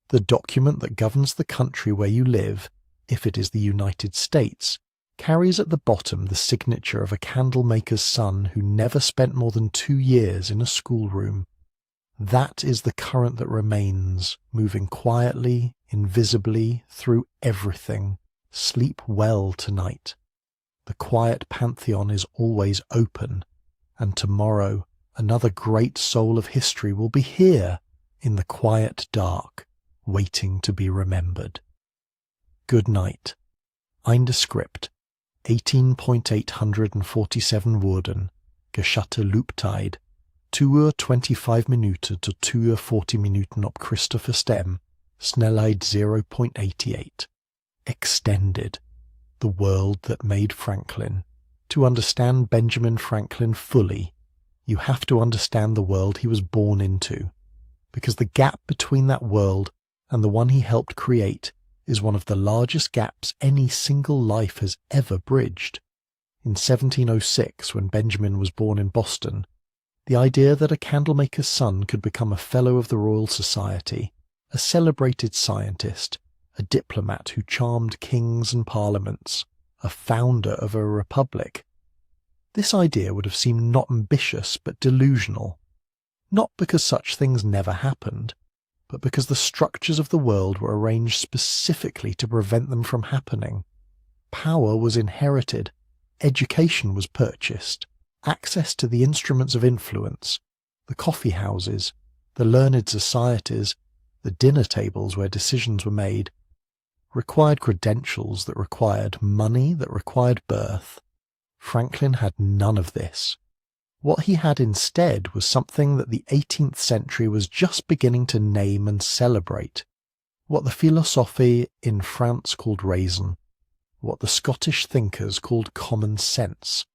Speaker 1: The document that governs the country where you live, if it is the United States, carries at the bottom the signature of a candlemaker's son who never spent more than 2 years in a schoolroom. That is the current that remains, moving quietly, invisibly, through everything. Sleep well tonight. The quiet Pantheon is always open, and tomorrow another great soul of history will be here in the quiet dark, waiting to be remembered. Good night. Eindeskript, 18.847 woorden, geschatte looptide, 2:25 minuten tot 2:40 minuten op Christopher Stem, snelheid 0.88. Extended. The world that made Franklin. To understand Benjamin Franklin fully, you have to understand the world he was born into, because the gap between that world and the one he helped create is one of the largest gaps any single life has ever bridged. In 1706, when Benjamin was born in Boston, the idea that a candlemaker's son could become a Fellow of the Royal Society, a celebrated scientist, a diplomat who charmed kings and parliaments, a founder of a republic. This idea would have seemed not ambitious but delusional, not because such things never happened, but because the structures of the world were arranged specifically to prevent them from happening. Power was inherited, education was purchased, access to the instruments of influence, the coffee houses, the learned societies, the dinner tables where decisions were made, required credentials that required money that required birth. Franklin had none of this. What he had instead was something that the 18th century was just beginning to name and celebrate, what the philosophie in France called raison, what the Scottish thinkers called common sense,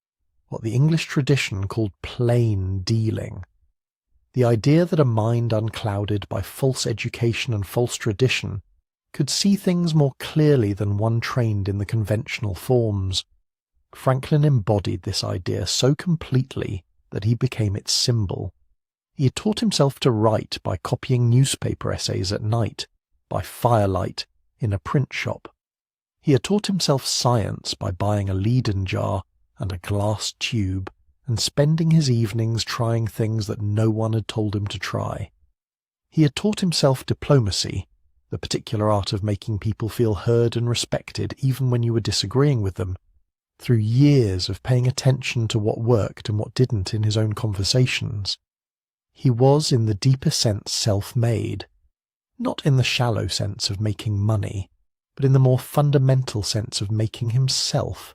Speaker 1: what the English tradition called plain dealing. The idea that a mind unclouded by false education and false tradition could see things more clearly than one trained in the conventional forms. Franklin embodied this idea so completely that he became its symbol. He had taught himself to write by copying newspaper essays at night, by firelight, in a print shop. He had taught himself science by buying a Leyden jar and a glass tube and spending his evenings trying things that no one had told him to try. He had taught himself diplomacy, the particular art of making people feel heard and respected even when you were disagreeing with them, through years of paying attention to what worked and what didn't in his own conversations. He was, in the deeper sense, self-made, not in the shallow sense of making money, but in the more fundamental sense of making himself,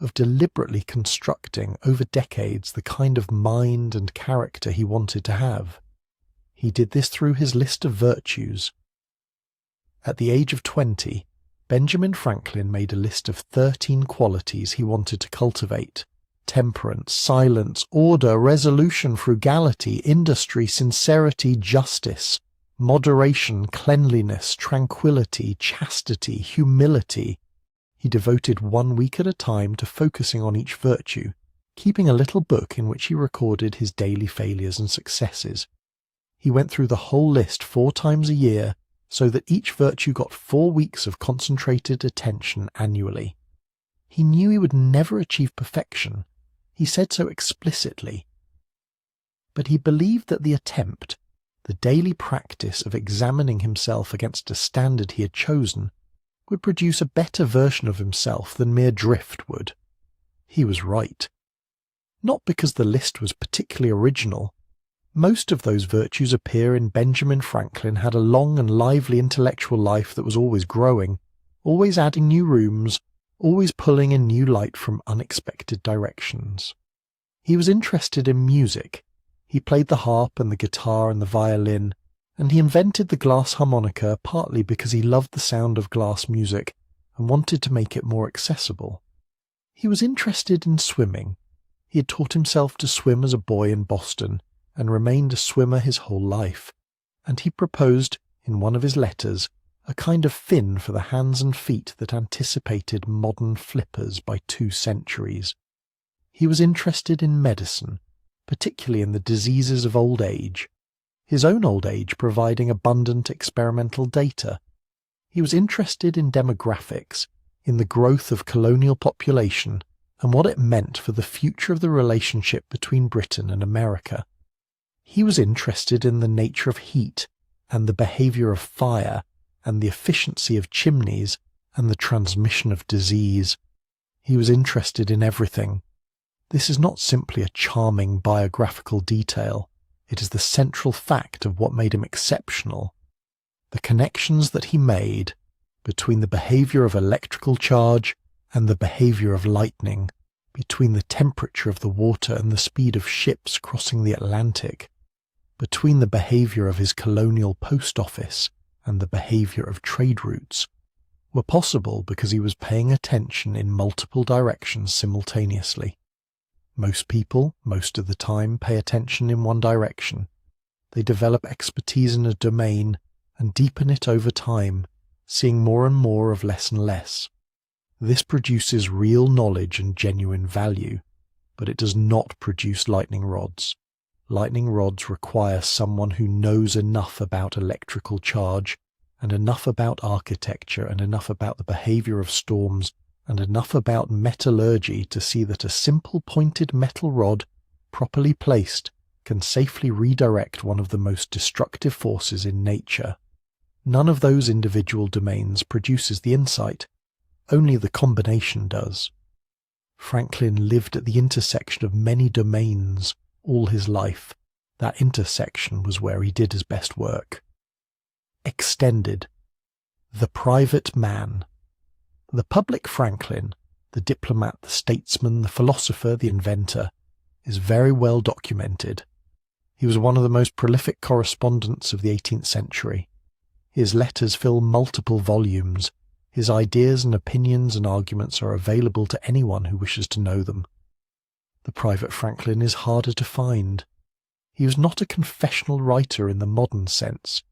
Speaker 1: of deliberately constructing over decades the kind of mind and character he wanted to have. He did this through his list of virtues. At the age of 20, Benjamin Franklin made a list of 13 qualities he wanted to cultivate: temperance, silence, order, resolution, frugality, industry, sincerity, justice, moderation, cleanliness, tranquility, chastity, humility. He devoted 1 week at a time to focusing on each virtue, keeping a little book in which he recorded his daily failures and successes. He went through the whole list 4 times a year, so that each virtue got 4 weeks of concentrated attention annually. He knew he would never achieve perfection. He said so explicitly. But he believed that the attempt, the daily practice of examining himself against a standard he had chosen, would produce a better version of himself than mere drift would. He was right. Not because the list was particularly original, Most of those virtues appear in Benjamin Franklin had a long and lively intellectual life that was always growing, always adding new rooms, always pulling in new light from unexpected directions. He was interested in music. He played the harp and the guitar and the violin, and he invented the glass harmonica partly because he loved the sound of glass music and wanted to make it more accessible. He was interested in swimming. He had taught himself to swim as a boy in Boston and remained a swimmer his whole life, and he proposed, in one of his letters, a kind of fin for the hands and feet that anticipated modern flippers by 2 centuries. He was interested in medicine, particularly in the diseases of old age, his own old age providing abundant experimental data. He was interested in demographics, in the growth of colonial population, and what it meant for the future of the relationship between Britain and America. He was interested in the nature of heat, and the behaviour of fire, and the efficiency of chimneys, and the transmission of disease. He was interested in everything. This is not simply a charming biographical detail. It is the central fact of what made him exceptional. The connections that he made between the behaviour of electrical charge and the behaviour of lightning, between the temperature of the water and the speed of ships crossing the Atlantic, between the behaviour of his colonial post office and the behaviour of trade routes, were possible because he was paying attention in multiple directions simultaneously. Most people, most of the time, pay attention in one direction. They develop expertise in a domain and deepen it over time, seeing more and more of less and less. This produces real knowledge and genuine value, but it does not produce lightning rods. Lightning rods require someone who knows enough about electrical charge, and enough about architecture, and enough about the behaviour of storms, and enough about metallurgy to see that a simple pointed metal rod, properly placed, can safely redirect one of the most destructive forces in nature. None of those individual domains produces the insight. Only the combination does. Franklin lived at the intersection of many domains all his life. That intersection was where he did his best work. Extended. The private man. The public Franklin, the diplomat, the statesman, the philosopher, the inventor, is very well documented. He was one of the most prolific correspondents of the 18th century. His letters fill multiple volumes. His ideas and opinions and arguments are available to anyone who wishes to know them. The private Franklin is harder to find. He was not a confessional writer in the modern sense.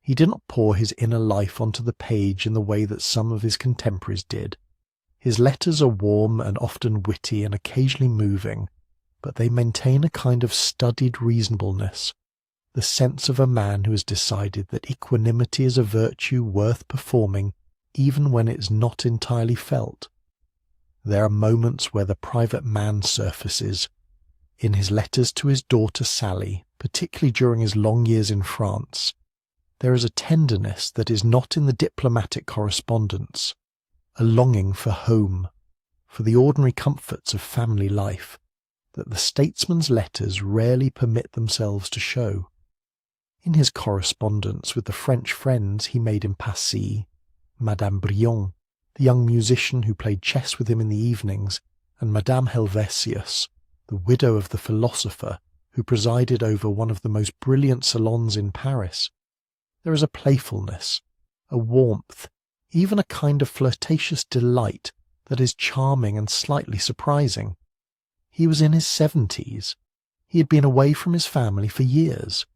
Speaker 1: He did not pour his inner life onto the page in the way that some of his contemporaries did. His letters are warm and often witty and occasionally moving, but they maintain a kind of studied reasonableness, the sense of a man who has decided that equanimity is a virtue worth performing even when it is not entirely felt. There are moments where the private man surfaces. In his letters to his daughter Sally, particularly during his long years in France, there is a tenderness that is not in the diplomatic correspondence, a longing for home, for the ordinary comforts of family life, that the statesman's letters rarely permit themselves to show. In his correspondence with the French friends he made in Passy, Madame Brion, the young musician who played chess with him in the evenings, and Madame Helvetius, the widow of the philosopher who presided over one of the most brilliant salons in Paris, there is a playfulness, a warmth, even a kind of flirtatious delight that is charming and slightly surprising. He was in his 70s. He had been away from his family for years.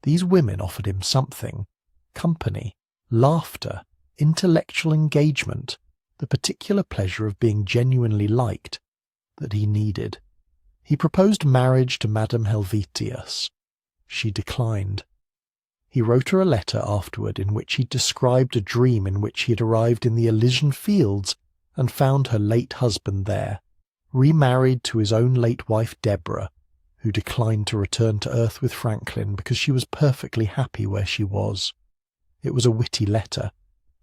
Speaker 1: These women offered him something: company, laughter, intellectual engagement, the particular pleasure of being genuinely liked, that he needed. He proposed marriage to Madame Helvetius. She declined. He wrote her a letter afterward in which he described a dream in which he had arrived in the Elysian fields and found her late husband there, remarried to his own late wife Deborah, who declined to return to earth with Franklin because she was perfectly happy where she was. It was a witty letter.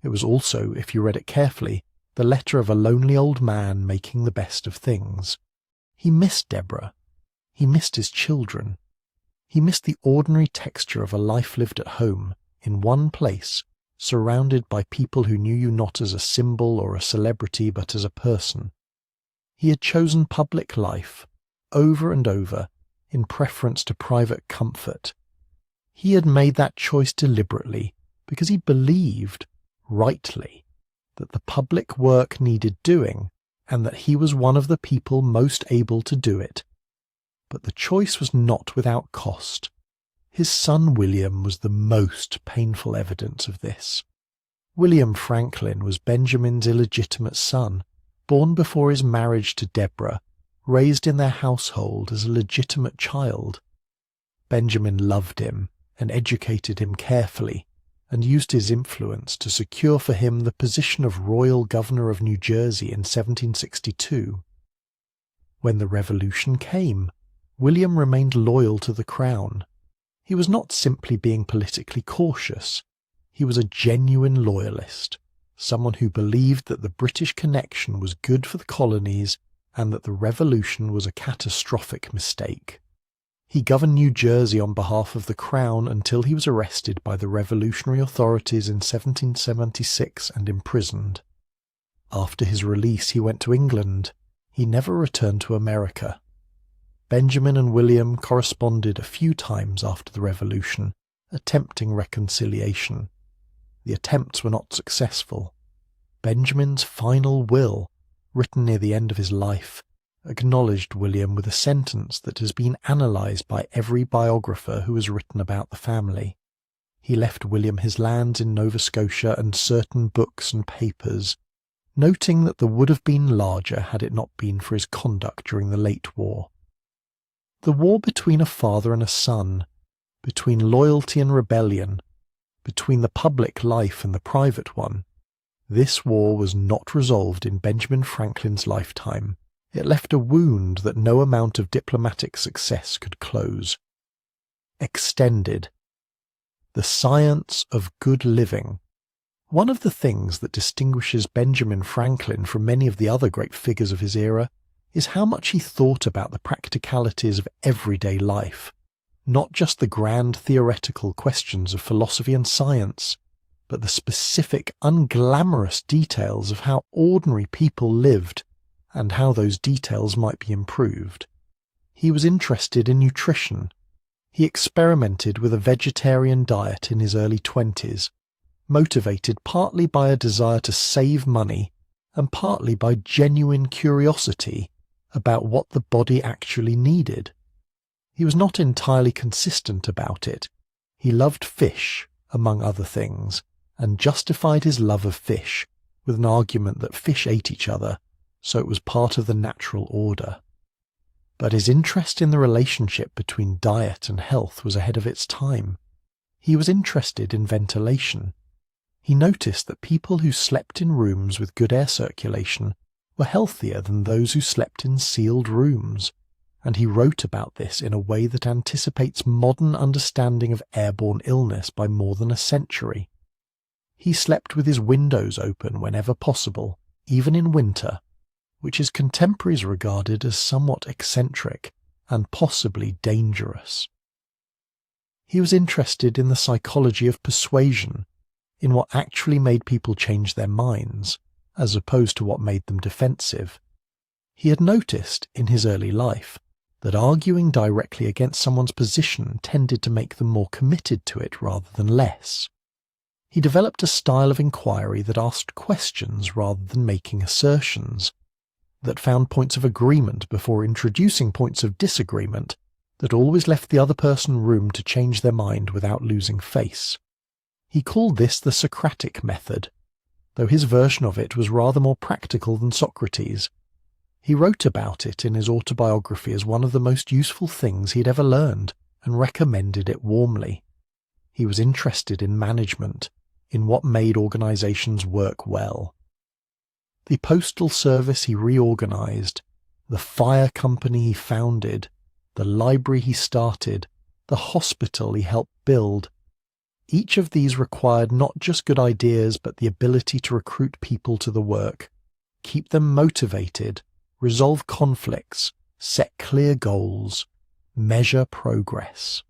Speaker 1: It was also, if you read it carefully, the letter of a lonely old man making the best of things. He missed Deborah. He missed his children. He missed the ordinary texture of a life lived at home, in one place, surrounded by people who knew you not as a symbol or a celebrity but as a person. He had chosen public life, over and over, in preference to private comfort. He had made that choice deliberately because he believed, rightly, that the public work needed doing and that he was one of the people most able to do it. But the choice was not without cost. His son William was the most painful evidence of this. William Franklin was Benjamin's illegitimate son, born before his marriage to Deborah, raised in their household as a legitimate child. Benjamin loved him and educated him carefully, and used his influence to secure for him the position of Royal Governor of New Jersey in 1762. When the Revolution came, William remained loyal to the crown. He was not simply being politically cautious. He was a genuine loyalist, someone who believed that the British connection was good for the colonies and that the Revolution was a catastrophic mistake. He governed New Jersey on behalf of the Crown until he was arrested by the revolutionary authorities in 1776 and imprisoned. After his release, he went to England. He never returned to America. Benjamin and William corresponded a few times after the Revolution, attempting reconciliation. The attempts were not successful. Benjamin's final will, written near the end of his life, acknowledged William with a sentence that has been analysed by every biographer who has written about the family. He left William his lands in Nova Scotia and certain books and papers, noting that they would have been larger had it not been for his conduct during the late war. The war between a father and a son, between loyalty and rebellion, between the public life and the private one, this war was not resolved in Benjamin Franklin's lifetime. It left a wound that no amount of diplomatic success could close. Extended. The science of good living. One of the things that distinguishes Benjamin Franklin from many of the other great figures of his era is how much he thought about the practicalities of everyday life, not just the grand theoretical questions of philosophy and science, but the specific, unglamorous details of how ordinary people lived and how those details might be improved. He was interested in nutrition. He experimented with a vegetarian diet in his early 20s, motivated partly by a desire to save money and partly by genuine curiosity about what the body actually needed. He was not entirely consistent about it. He loved fish, among other things, and justified his love of fish with an argument that fish ate each other, so it was part of the natural order. But his interest in the relationship between diet and health was ahead of its time. He was interested in ventilation. He noticed that people who slept in rooms with good air circulation were healthier than those who slept in sealed rooms, and he wrote about this in a way that anticipates modern understanding of airborne illness by more than a century. He slept with his windows open whenever possible, even in winter, which his contemporaries regarded as somewhat eccentric and possibly dangerous. He was interested in the psychology of persuasion, in what actually made people change their minds, as opposed to what made them defensive. He had noticed, in his early life, that arguing directly against someone's position tended to make them more committed to it rather than less. He developed a style of inquiry that asked questions rather than making assertions, that found points of agreement before introducing points of disagreement, that always left the other person room to change their mind without losing face. He called this the Socratic method, though his version of it was rather more practical than Socrates. He wrote about it in his autobiography as one of the most useful things he'd ever learned, and recommended it warmly. He was interested in management, in what made organizations work well. The postal service he reorganized, the fire company he founded, the library he started, the hospital he helped build. Each of these required not just good ideas but the ability to recruit people to the work, keep them motivated, resolve conflicts, set clear goals, measure progress.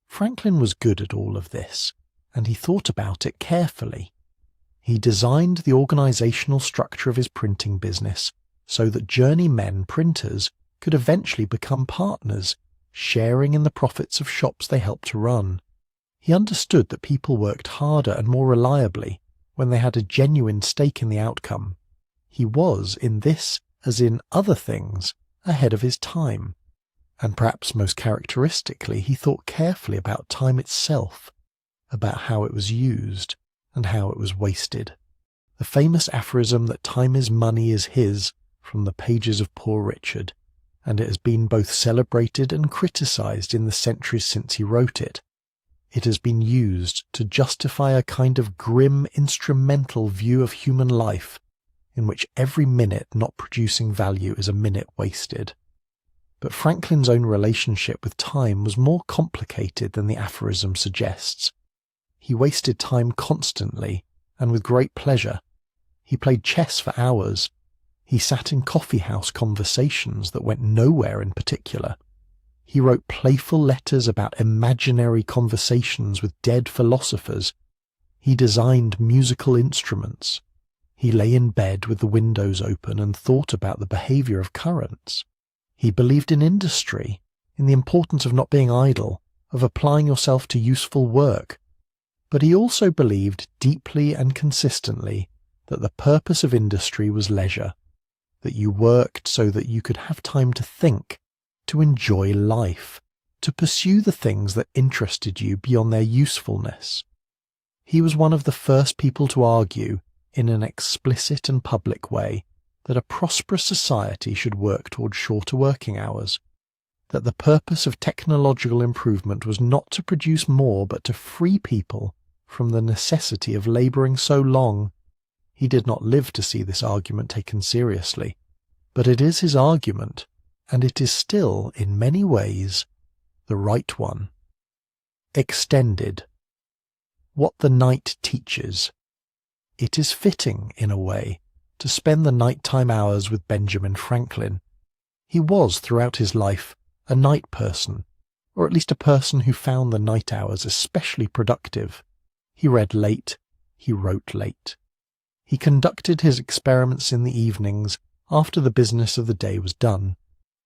Speaker 1: Franklin was good at all of this, and he thought about it carefully. He designed the organizational structure of his printing business so that journeymen printers could eventually become partners, sharing in the profits of shops they helped to run. He understood that people worked harder and more reliably when they had a genuine stake in the outcome. He was, in this as in other things, ahead of his time. And perhaps most characteristically, he thought carefully about time itself, about how it was used and how it was wasted. The famous aphorism that time is money is his from the pages of Poor Richard, and it has been both celebrated and criticised in the centuries since he wrote it. It has been used to justify a kind of grim, instrumental view of human life, in which every minute not producing value is a minute wasted. But Franklin's own relationship with time was more complicated than the aphorism suggests. He wasted time constantly, and with great pleasure. He played chess for hours. He sat in coffee-house conversations that went nowhere in particular. He wrote playful letters about imaginary conversations with dead philosophers. He designed musical instruments. He lay in bed with the windows open and thought about the behaviour of currents. He believed in industry, in the importance of not being idle, of applying yourself to useful work. But he also believed deeply and consistently that the purpose of industry was leisure, that you worked so that you could have time to think, to enjoy life, to pursue the things that interested you beyond their usefulness. He was one of the first people to argue, in an explicit and public way, that a prosperous society should work towards shorter working hours, that the purpose of technological improvement was not to produce more but to free people from the necessity of labouring so long. He did not live to see this argument taken seriously, but it is his argument, and it is still, in many ways, the right one. Extended. What the night teaches. It is fitting, in a way, to spend the nighttime hours with Benjamin Franklin. He was, throughout his life, a night person, or at least a person who found the night hours especially productive. He read late, he wrote late. He conducted his experiments in the evenings after the business of the day was done.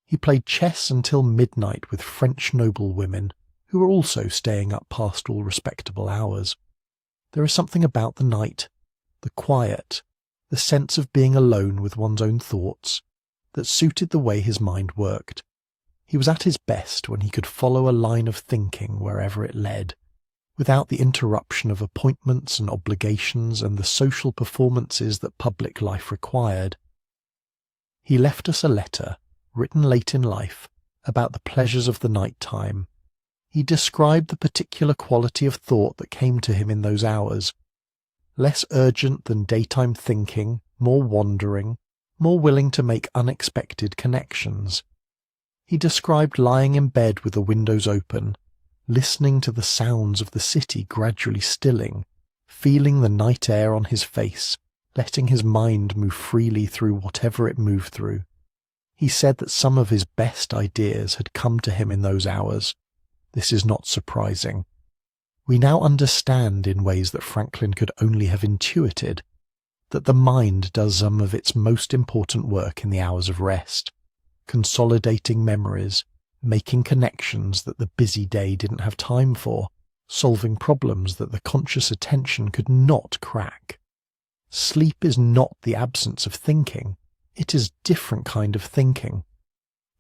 Speaker 1: He played chess until midnight with French noblewomen, who were also staying up past all respectable hours. There is something about the night, the quiet, the sense of being alone with one's own thoughts, that suited the way his mind worked. He was at his best when he could follow a line of thinking wherever it led, without the interruption of appointments and obligations and the social performances that public life required. He left us a letter, written late in life, about the pleasures of the night time. He described the particular quality of thought that came to him in those hours, less urgent than daytime thinking, more wandering, more willing to make unexpected connections. He described lying in bed with the windows open, listening to the sounds of the city gradually stilling, feeling the night air on his face, letting his mind move freely through whatever it moved through. He said that some of his best ideas had come to him in those hours. This is not surprising. We now understand in ways that Franklin could only have intuited, that the mind does some of its most important work in the hours of rest, consolidating memories, making connections that the busy day didn't have time for, solving problems that the conscious attention could not crack. Sleep is not the absence of thinking, it is a different kind of thinking.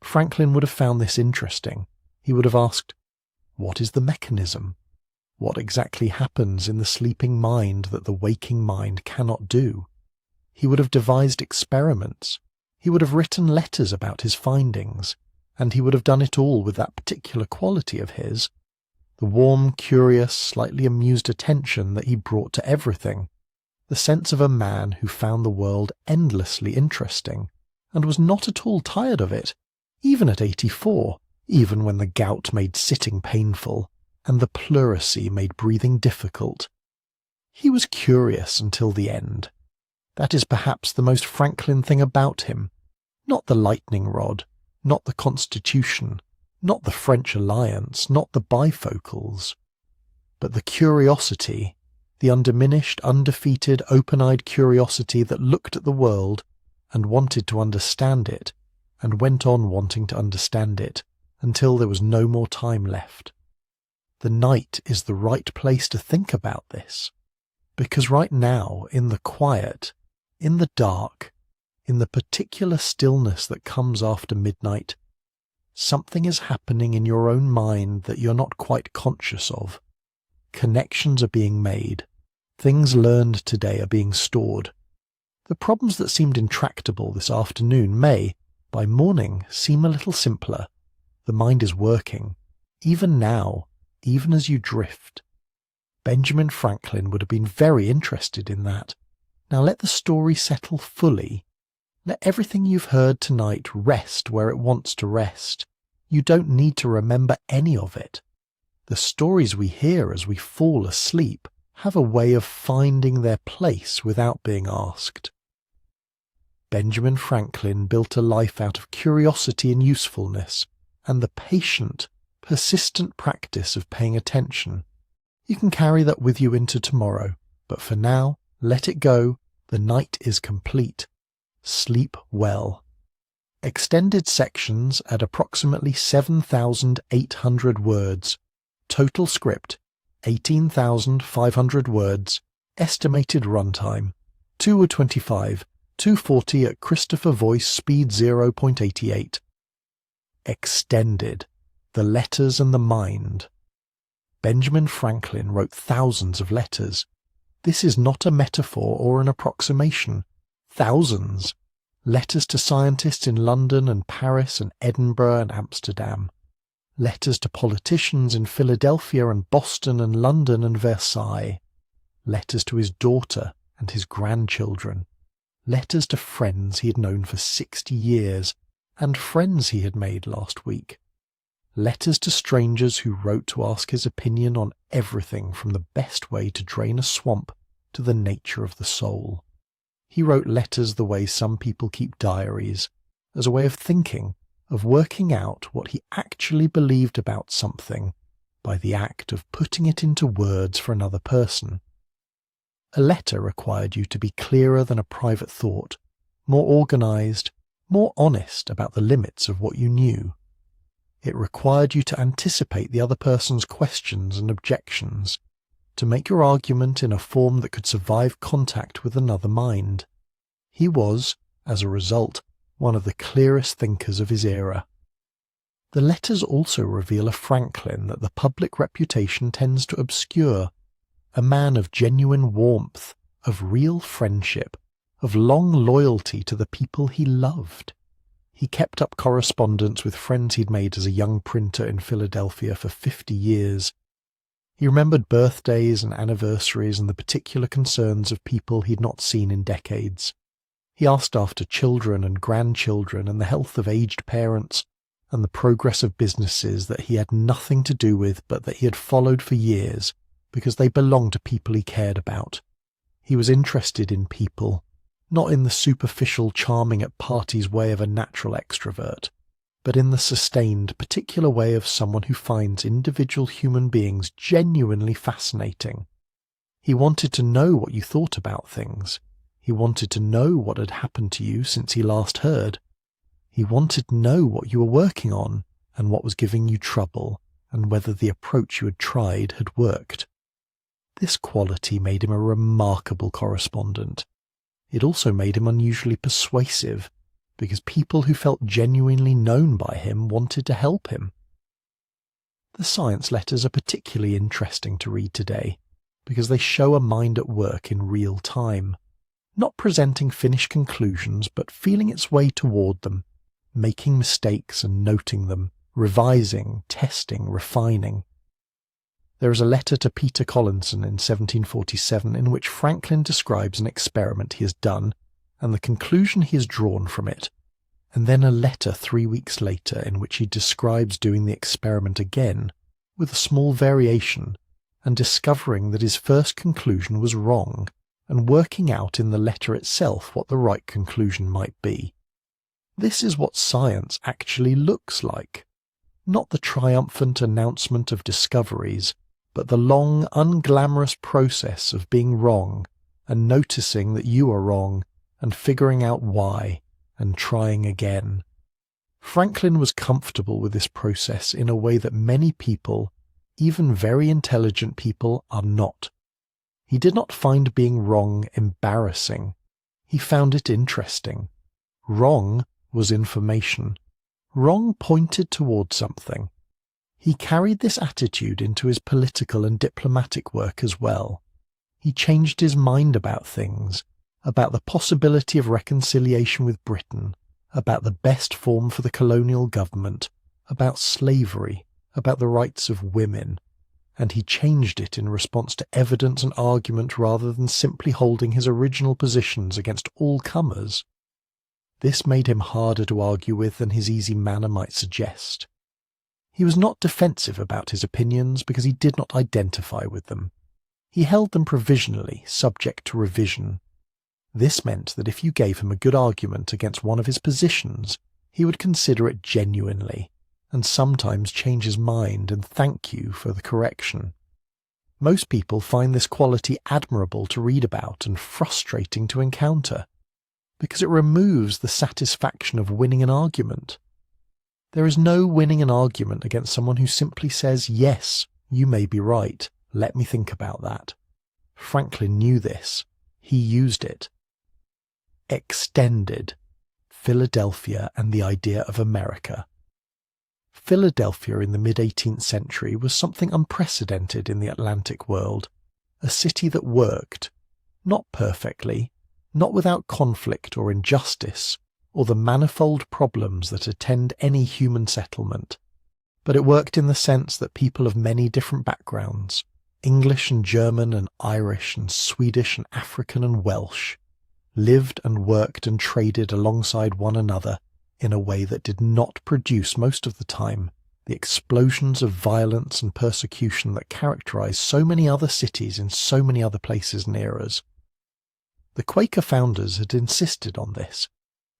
Speaker 1: Franklin would have found this interesting. He would have asked, what is the mechanism? What exactly happens in the sleeping mind that the waking mind cannot do? He would have devised experiments. He would have written letters about his findings, and he would have done it all with that particular quality of his, the warm, curious, slightly amused attention that he brought to everything, the sense of a man who found the world endlessly interesting, and was not at all tired of it, even at 84, even when the gout made sitting painful, and the pleurisy made breathing difficult. He was curious until the end. That is perhaps the most Franklin thing about him, not the lightning rod, not the Constitution, Not the French alliance, not the bifocals, but the curiosity, the undiminished, undefeated, open-eyed curiosity that looked at the world and wanted to understand it, and went on wanting to understand it until there was no more time left. The night is the right place to think about this, because right now, in the quiet, in the dark, in the particular stillness that comes after midnight, something is happening in your own mind that you're not quite conscious of. Connections are being made. Things learned today are being stored. The problems that seemed intractable this afternoon may, by morning, seem a little simpler. The mind is working, even now, even as you drift. Benjamin Franklin would have been very interested in that. Now let the story settle fully. Let everything you've heard tonight rest where it wants to rest. You don't need to remember any of it. The stories we hear as we fall asleep have a way of finding their place without being asked. Benjamin Franklin built a life out of curiosity and usefulness, and the patient, persistent practice of paying attention. You can carry that with you into tomorrow, but for now, let it go. The night is complete. Sleep well. Extended sections at approximately 7,800 words. Total script, 18,500 words. Estimated runtime, 2:25, 240 at Christopher Voice speed 0.88. Extended. The letters and the mind. Benjamin Franklin wrote thousands of letters. This is not a metaphor or an approximation. Thousands. Letters to scientists in London and Paris and Edinburgh and Amsterdam. Letters to politicians in Philadelphia and Boston and London and Versailles. Letters to his daughter and his grandchildren. Letters to friends he had known for 60 years and friends he had made last week. Letters to strangers who wrote to ask his opinion on everything from the best way to drain a swamp to the nature of the soul. He wrote letters the way some people keep diaries, as a way of thinking, of working out what he actually believed about something by the act of putting it into words for another person. A letter required you to be clearer than a private thought, more organized, more honest about the limits of what you knew. It required you to anticipate the other person's questions and objections, to make your argument in a form that could survive contact with another mind. He was, as a result, one of the clearest thinkers of his era. The letters also reveal a Franklin that the public reputation tends to obscure, a man of genuine warmth, of real friendship, of long loyalty to the people he loved. He kept up correspondence with friends he'd made as a young printer in Philadelphia for 50 years. He remembered birthdays and anniversaries and the particular concerns of people he'd not seen in decades. He asked after children and grandchildren and the health of aged parents and the progress of businesses that he had nothing to do with but that he had followed for years because they belonged to people he cared about. He was interested in people, not in the superficial charming at parties way of a natural extrovert, but in the sustained, particular way of someone who finds individual human beings genuinely fascinating. He wanted to know what you thought about things. He wanted to know what had happened to you since he last heard. He wanted to know what you were working on and what was giving you trouble and whether the approach you had tried had worked. This quality made him a remarkable correspondent. It also made him unusually persuasive, because people who felt genuinely known by him wanted to help him. The science letters are particularly interesting to read today, because they show a mind at work in real time, not presenting finished conclusions, but feeling its way toward them, making mistakes and noting them, revising, testing, refining. There is a letter to Peter Collinson in 1747 in which Franklin describes an experiment he has done and the conclusion he has drawn from it, and then a letter 3 weeks later in which he describes doing the experiment again, with a small variation, and discovering that his first conclusion was wrong, and working out in the letter itself what the right conclusion might be. This is what science actually looks like. Not the triumphant announcement of discoveries, but the long, unglamorous process of being wrong and noticing that you are wrong and figuring out why and trying again. Franklin was comfortable with this process in a way that many people, even very intelligent people, are not. He did not find being wrong embarrassing. He found it interesting. Wrong was information. Wrong pointed toward something. He carried this attitude into his political and diplomatic work as well. He changed his mind about things, about the possibility of reconciliation with Britain, about the best form for the colonial government, about slavery, about the rights of women, and he changed it in response to evidence and argument rather than simply holding his original positions against all comers. This made him harder to argue with than his easy manner might suggest. He was not defensive about his opinions because he did not identify with them. He held them provisionally, subject to revision. This meant that if you gave him a good argument against one of his positions, he would consider it genuinely, and sometimes change his mind and thank you for the correction. Most people find this quality admirable to read about and frustrating to encounter, because it removes the satisfaction of winning an argument. There is no winning an argument against someone who simply says, "Yes, you may be right, let me think about that." Franklin knew this. He used it. Extended. Philadelphia and the idea of America. Philadelphia in the mid-18th century was something unprecedented in the Atlantic world, a city that worked, not perfectly, not without conflict or injustice, or the manifold problems that attend any human settlement, but it worked in the sense that people of many different backgrounds, English and German and Irish and Swedish and African and Welsh, lived and worked and traded alongside one another in a way that did not produce most of the time the explosions of violence and persecution that characterize so many other cities in so many other places and eras. The Quaker founders had insisted on this.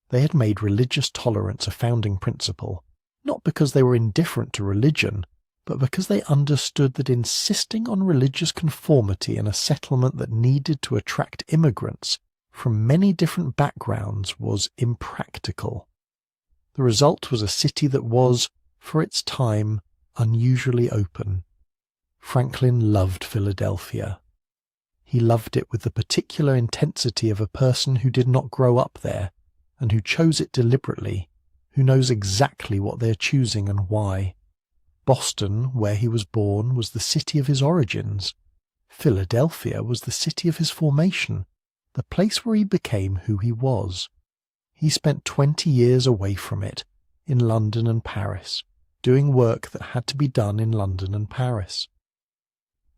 Speaker 1: They had made religious tolerance a founding principle, not because they were indifferent to religion, but because they understood that insisting on religious conformity in a settlement that needed to attract immigrants from many different backgrounds was impractical. The result was a city that was, for its time, unusually open. Franklin loved Philadelphia. He loved it with the particular intensity of a person who did not grow up there, and who chose it deliberately, who knows exactly what they are choosing and why. Boston, where he was born, was the city of his origins. Philadelphia was the city of his formation, the place where he became who he was. He spent 20 years away from it, in London and Paris, doing work that had to be done in London and Paris.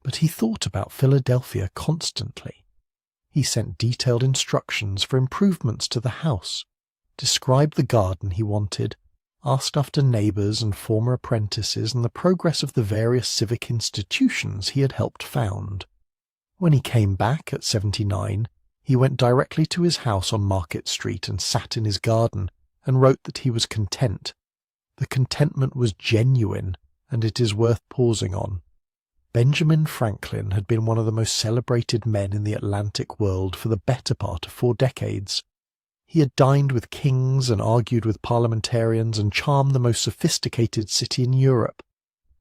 Speaker 1: But he thought about Philadelphia constantly. He sent detailed instructions for improvements to the house, described the garden he wanted, asked after neighbours and former apprentices and the progress of the various civic institutions he had helped found. When he came back at 79, he went directly to his house on Market Street and sat in his garden and wrote that he was content. The contentment was genuine, and it is worth pausing on. Benjamin Franklin had been one of the most celebrated men in the Atlantic world for the better part of 4 decades. He had dined with kings and argued with parliamentarians and charmed the most sophisticated city in Europe.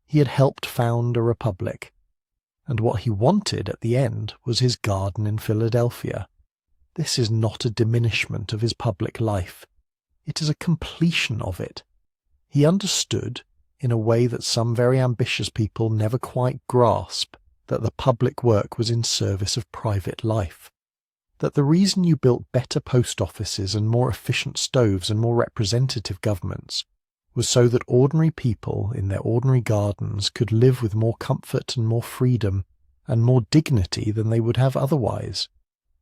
Speaker 1: He had helped found a republic. And what he wanted at the end was his garden in Philadelphia. This is not a diminishment of his public life. It is a completion of it. He understood, in a way that some very ambitious people never quite grasp, that the public work was in service of private life. That the reason you built better post offices and more efficient stoves and more representative governments was so that ordinary people in their ordinary gardens could live with more comfort and more freedom and more dignity than they would have otherwise.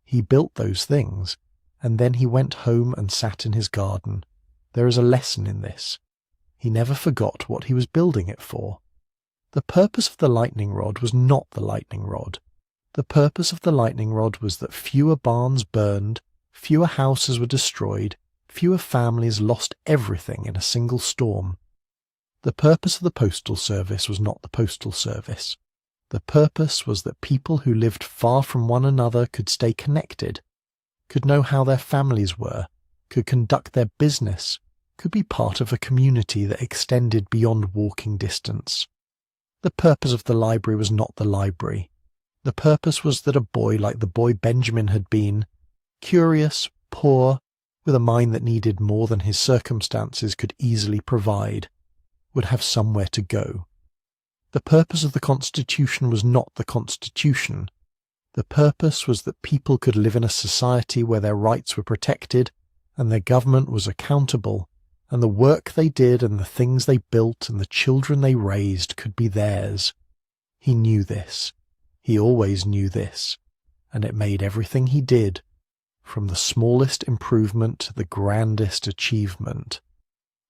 Speaker 1: He built those things, and then he went home and sat in his garden. There is a lesson in this. He never forgot what he was building it for. The purpose of the lightning rod was not the lightning rod. The purpose of the lightning rod was that fewer barns burned, fewer houses were destroyed, fewer families lost everything in a single storm. The purpose of the postal service was not the postal service. The purpose was that people who lived far from one another could stay connected, could know how their families were, could conduct their business, could be part of a community that extended beyond walking distance. The purpose of the library was not the library. The purpose was that a boy like the boy Benjamin had been, curious, poor, with a mind that needed more than his circumstances could easily provide, would have somewhere to go. The purpose of the Constitution was not the Constitution. The purpose was that people could live in a society where their rights were protected and their government was accountable, and the work they did and the things they built and the children they raised could be theirs. He knew this. He always knew this, and it made everything he did, from the smallest improvement to the grandest achievement,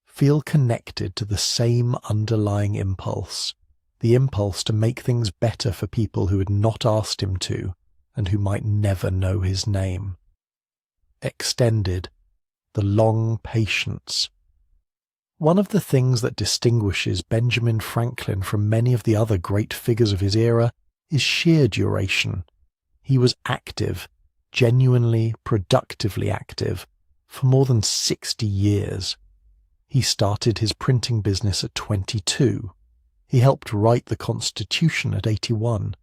Speaker 1: feel connected to the same underlying impulse, the impulse to make things better for people who had not asked him to and who might never know his name. Extended, the long patience. One of the things that distinguishes Benjamin Franklin from many of the other great figures of his era is sheer duration. He was active, genuinely, productively active, for more than 60 years. He started his printing business at 22. He helped write the Constitution at 81.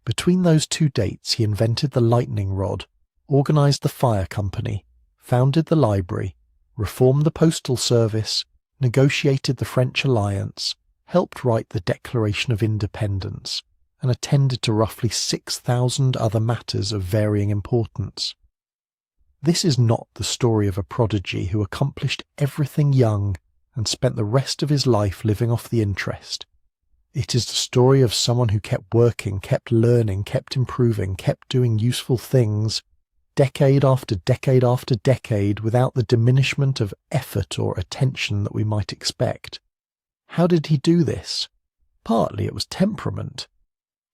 Speaker 1: Between those two dates, he invented the lightning rod, organized the fire company, founded the library, reformed the postal service, negotiated the French alliance, helped write the Declaration of Independence, and attended to roughly 6,000 other matters of varying importance. This is not the story of a prodigy who accomplished everything young and spent the rest of his life living off the interest. It is the story of someone who kept working, kept learning, kept improving, kept doing useful things, decade after decade after decade, without the diminishment of effort or attention that we might expect. How did he do this? Partly it was temperament.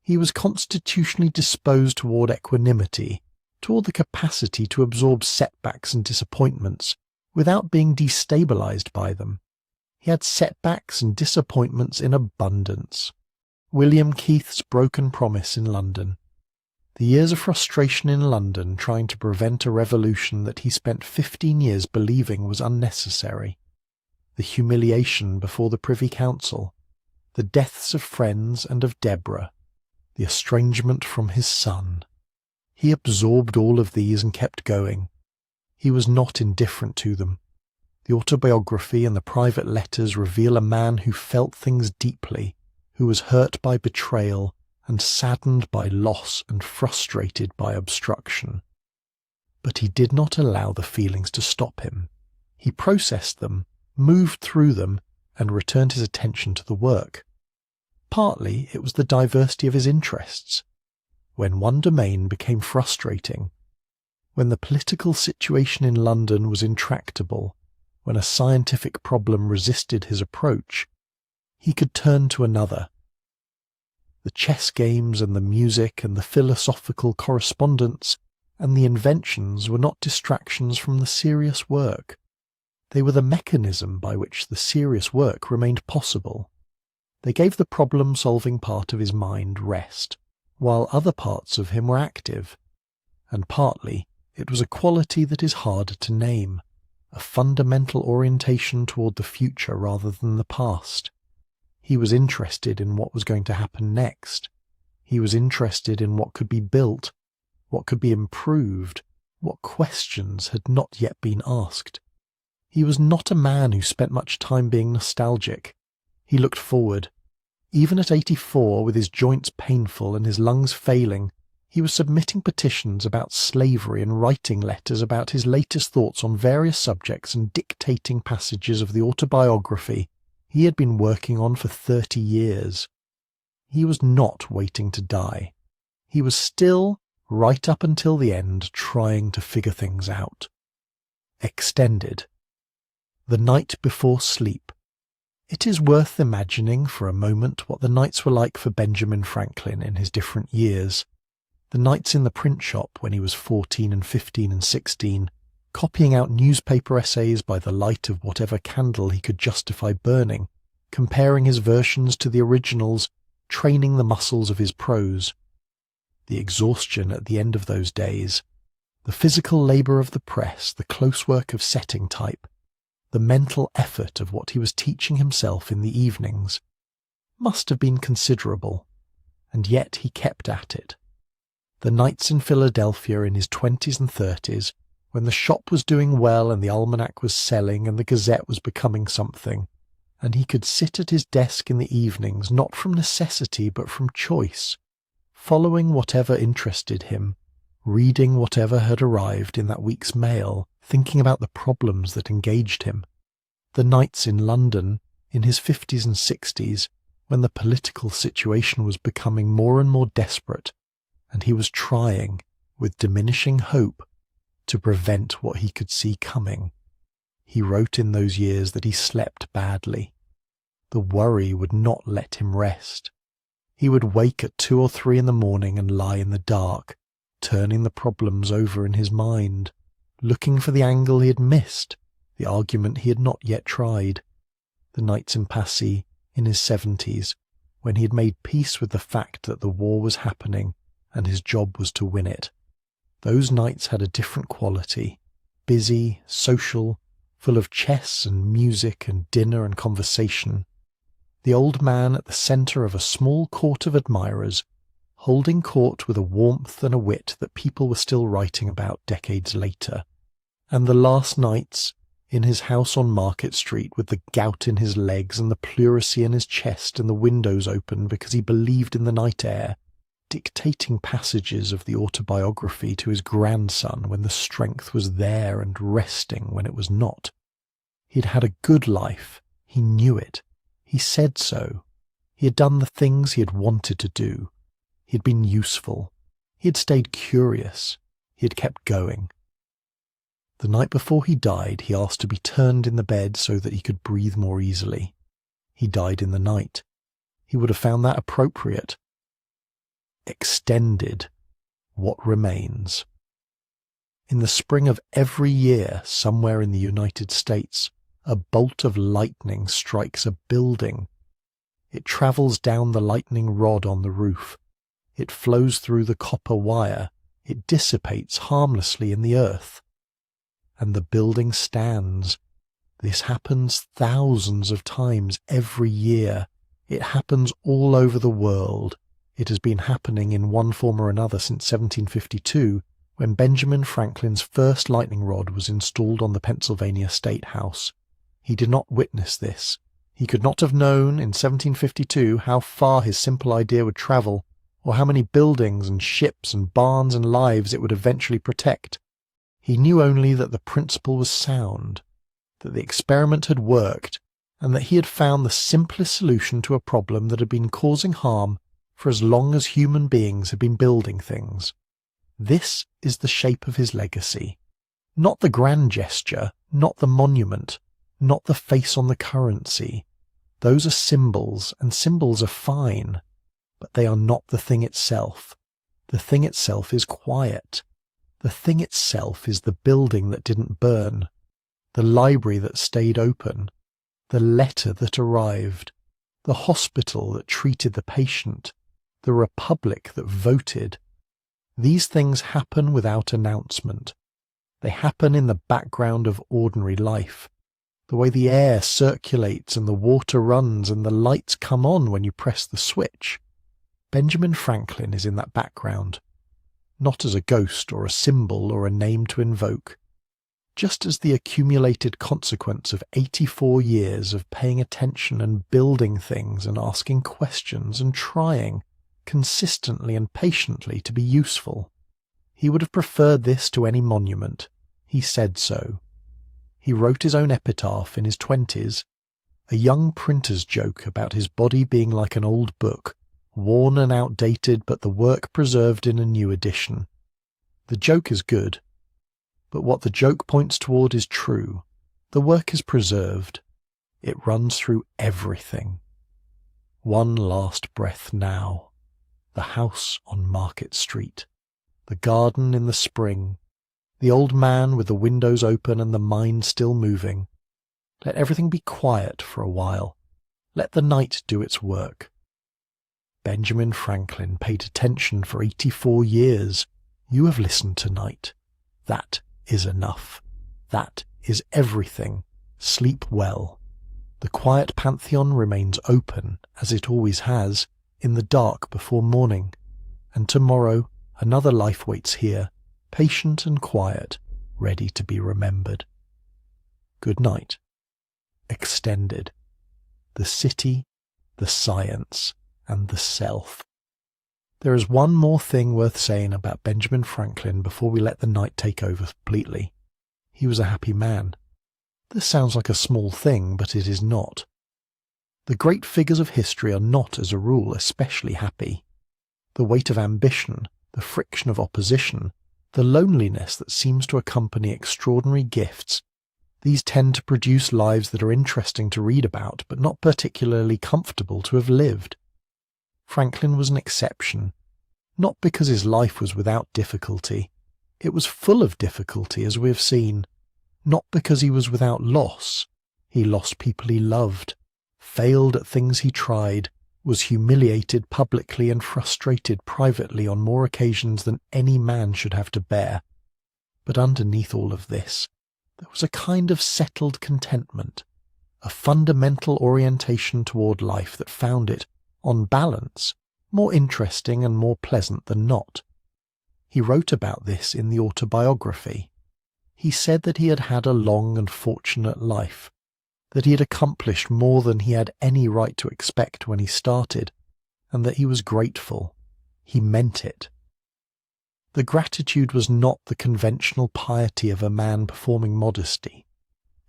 Speaker 1: He was constitutionally disposed toward equanimity, toward the capacity to absorb setbacks and disappointments without being destabilized by them. He had setbacks and disappointments in abundance. William Keith's broken promise in London. The years of frustration in London trying to prevent a revolution that he spent 15 years believing was unnecessary. The humiliation before the Privy Council. The deaths of friends and of Deborah. The estrangement from his son. He absorbed all of these and kept going. He was not indifferent to them. The autobiography and the private letters reveal a man who felt things deeply, who was hurt by betrayal and saddened by loss and frustrated by obstruction. But he did not allow the feelings to stop him. He processed them, moved through them, and returned his attention to the work. Partly it was the diversity of his interests. When one domain became frustrating, when the political situation in London was intractable, when a scientific problem resisted his approach, he could turn to another. The chess games and the music and the philosophical correspondence and the inventions were not distractions from the serious work. They were the mechanism by which the serious work remained possible. They gave the problem-solving part of his mind rest, while other parts of him were active, and partly it was a quality that is harder to name, a fundamental orientation toward the future rather than the past. He was interested in what was going to happen next. He was interested in what could be built, what could be improved, what questions had not yet been asked. He was not a man who spent much time being nostalgic. He looked forward. Even at 84, with his joints painful and his lungs failing, he was submitting petitions about slavery and writing letters about his latest thoughts on various subjects and dictating passages of the autobiography he had been working on for 30 years. He was not waiting to die. He was still, right up until the end, trying to figure things out. Extended. The night before sleep. It is worth imagining for a moment what the nights were like for Benjamin Franklin in his different years. The nights in the print shop when he was 14 and 15 and 16, copying out newspaper essays by the light of whatever candle he could justify burning, comparing his versions to the originals, training the muscles of his prose. The exhaustion at the end of those days, the physical labour of the press, the close work of setting type, the mental effort of what he was teaching himself in the evenings, must have been considerable, and yet he kept at it. The nights in Philadelphia in his 20s and 30s, when the shop was doing well and the almanac was selling and the Gazette was becoming something, and he could sit at his desk in the evenings not from necessity but from choice, following whatever interested him, reading whatever had arrived in that week's mail, thinking about the problems that engaged him. The nights in London, in his 50s and 60s, when the political situation was becoming more and more desperate, and he was trying, with diminishing hope, to prevent what he could see coming. He wrote in those years that he slept badly. The worry would not let him rest. He would wake at 2 or 3 in the morning and lie in the dark, turning the problems over in his mind, looking for the angle he had missed, the argument he had not yet tried. The nights in Passy, in his 70s, when he had made peace with the fact that the war was happening and his job was to win it. Those nights had a different quality, busy, social, full of chess and music and dinner and conversation. The old man at the centre of a small court of admirers, holding court with a warmth and a wit that people were still writing about decades later. And the last nights, in his house on Market Street with the gout in his legs and the pleurisy in his chest and the windows open because he believed in the night air, dictating passages of the autobiography to his grandson when the strength was there and resting when it was not. He'd had a good life. He knew it. He said so. He had done the things he had wanted to do. He had been useful. He had stayed curious. He had kept going. The night before he died, he asked to be turned in the bed so that he could breathe more easily. He died in the night. He would have found that appropriate. Extended. What remains? In the spring of every year, somewhere in the United States, a bolt of lightning strikes a building. It travels down the lightning rod on the roof. It flows through the copper wire. It dissipates harmlessly in the earth. And the building stands. This happens thousands of times every year. It happens all over the world. It has been happening in one form or another since 1752, when Benjamin Franklin's first lightning rod was installed on the Pennsylvania State House. He did not witness this. He could not have known in 1752 how far his simple idea would travel, or how many buildings and ships and barns and lives it would eventually protect. He knew only that the principle was sound, that the experiment had worked, and that he had found the simplest solution to a problem that had been causing harm for as long as human beings had been building things. This is the shape of his legacy. Not the grand gesture, not the monument, not the face on the currency. Those are symbols, and symbols are fine, but they are not the thing itself. The thing itself is quiet. The thing itself is the building that didn't burn, the library that stayed open, the letter that arrived, the hospital that treated the patient, the republic that voted. These things happen without announcement. They happen in the background of ordinary life. The way the air circulates and the water runs and the lights come on when you press the switch. Benjamin Franklin is in that background, not as a ghost or a symbol or a name to invoke, just as the accumulated consequence of 84 years of paying attention and building things and asking questions and trying, consistently and patiently, to be useful. He would have preferred this to any monument. He said so. He wrote his own epitaph in his 20s, a young printer's joke about his body being like an old book, worn and outdated, but the work preserved in a new edition. The joke is good, but what the joke points toward is true. The work is preserved. It runs through everything. One last breath now. The house on Market Street. The garden in the spring. The old man with the windows open and the mind still moving. Let everything be quiet for a while. Let the night do its work. Benjamin Franklin paid attention for 84 years. You have listened tonight. That is enough. That is everything. Sleep well. The quiet Pantheon remains open, as it always has, in the dark before morning. And tomorrow, another life waits here, patient and quiet, ready to be remembered. Good night. Extended. The city, the science, and the self. There is one more thing worth saying about Benjamin Franklin before we let the night take over completely. He was a happy man. This sounds like a small thing, but it is not. The great figures of history are not, as a rule, especially happy. The weight of ambition, the friction of opposition, the loneliness that seems to accompany extraordinary gifts, these tend to produce lives that are interesting to read about, but not particularly comfortable to have lived. Franklin was an exception, not because his life was without difficulty. It was full of difficulty, as we have seen, not because he was without loss. He lost people he loved, failed at things he tried, was humiliated publicly and frustrated privately on more occasions than any man should have to bear. But underneath all of this, there was a kind of settled contentment, a fundamental orientation toward life that found it, on balance, more interesting and more pleasant than not. He wrote about this in the autobiography. He said that he had had a long and fortunate life, that he had accomplished more than he had any right to expect when he started, and that he was grateful. He meant it. The gratitude was not the conventional piety of a man performing modesty.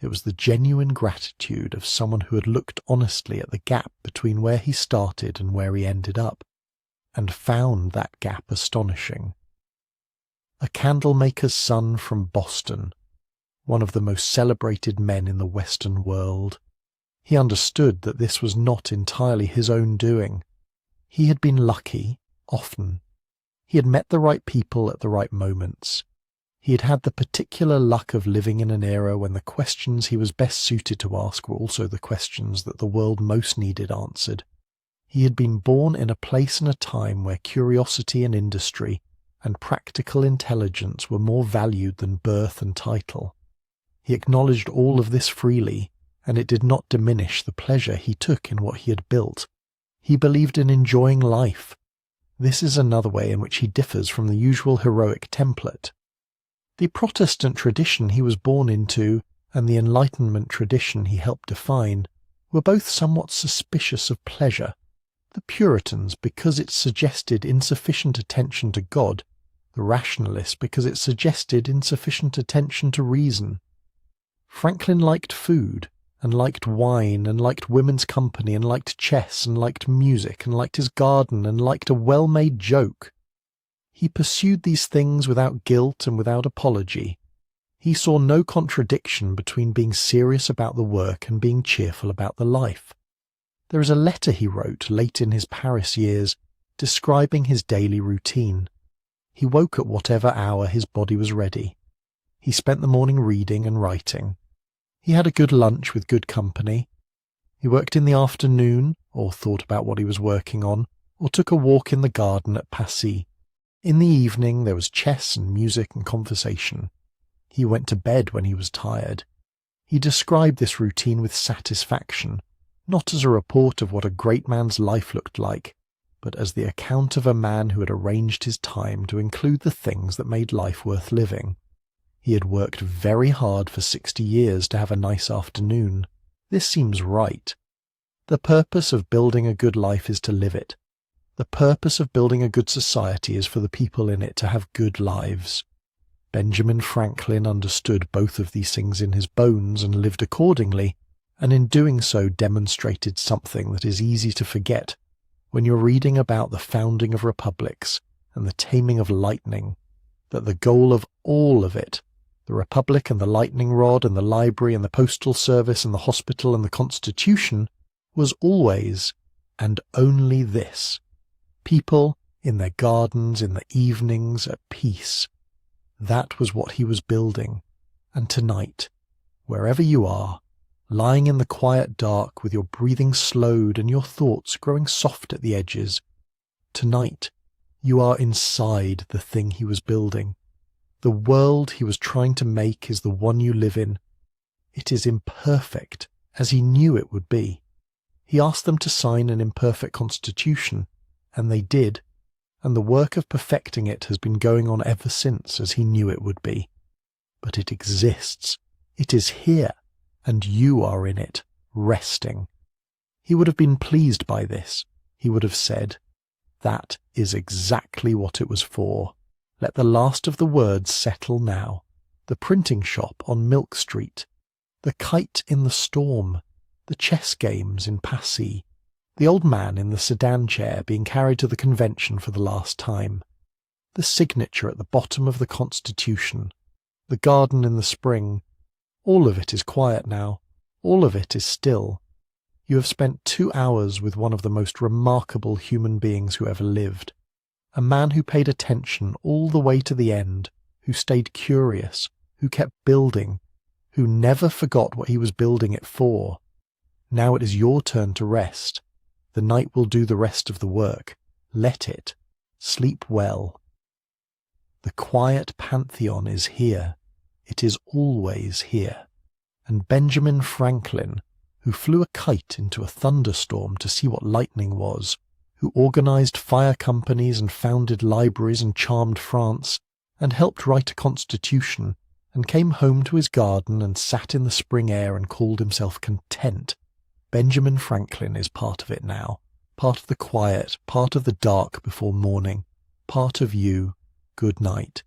Speaker 1: It was the genuine gratitude of someone who had looked honestly at the gap between where he started and where he ended up, and found that gap astonishing. A candlemaker's son from Boston, one of the most celebrated men in the Western world. He understood that this was not entirely his own doing. He had been lucky, often. He had met the right people at the right moments. He had had the particular luck of living in an era when the questions he was best suited to ask were also the questions that the world most needed answered. He had been born in a place and a time where curiosity and industry and practical intelligence were more valued than birth and title. He acknowledged all of this freely, and it did not diminish the pleasure he took in what he had built. He believed in enjoying life. This is another way in which he differs from the usual heroic template. The Protestant tradition he was born into, and the Enlightenment tradition he helped define, were both somewhat suspicious of pleasure. The Puritans, because it suggested insufficient attention to God, the Rationalists, because it suggested insufficient attention to reason. Franklin liked food, and liked wine, and liked women's company, and liked chess, and liked music, and liked his garden, and liked a well-made joke. He pursued these things without guilt and without apology. He saw no contradiction between being serious about the work and being cheerful about the life. There is a letter he wrote late in his Paris years describing his daily routine. He woke at whatever hour his body was ready. He spent the morning reading and writing. He had a good lunch with good company. He worked in the afternoon, or thought about what he was working on, or took a walk in the garden at Passy. In the evening there was chess and music and conversation. He went to bed when he was tired. He described this routine with satisfaction, not as a report of what a great man's life looked like, but as the account of a man who had arranged his time to include the things that made life worth living. He had worked very hard for 60 years to have a nice afternoon. This seems right. The purpose of building a good life is to live it. The purpose of building a good society is for the people in it to have good lives. Benjamin Franklin understood both of these things in his bones and lived accordingly, and in doing so demonstrated something that is easy to forget when you're reading about the founding of republics and the taming of lightning, that the goal of all of it, the republic and the lightning rod and the library and the postal service and the hospital and the Constitution, was always and only this: people in their gardens in the evenings at peace. That was what he was building, and tonight, wherever you are, lying in the quiet dark with your breathing slowed and your thoughts growing soft at the edges. Tonight, you are inside the thing he was building. The world he was trying to make is the one you live in. It is imperfect, as he knew it would be. He asked them to sign an imperfect constitution, and they did, and the work of perfecting it has been going on ever since, as he knew it would be. But it exists. It is here, and you are in it, resting. He would have been pleased by this. He would have said, "That is exactly what it was for. Let the last of the words settle now. The printing shop on Milk Street, the kite in the storm, the chess games in Passy, the old man in the sedan chair being carried to the convention for the last time, the signature at the bottom of the Constitution, the garden in the spring. All of it is quiet now. All of it is still. You have spent 2 hours with one of the most remarkable human beings who ever lived. A man who paid attention all the way to the end, who stayed curious, who kept building, who never forgot what he was building it for. Now it is your turn to rest. The night will do the rest of the work. Let it. Sleep well. The quiet Pantheon is here. It is always here. And Benjamin Franklin, who flew a kite into a thunderstorm to see what lightning was, who organized fire companies and founded libraries and charmed France, and helped write a constitution, and came home to his garden and sat in the spring air and called himself content. Benjamin Franklin is part of it now, part of the quiet, part of the dark before morning, part of you. Good night.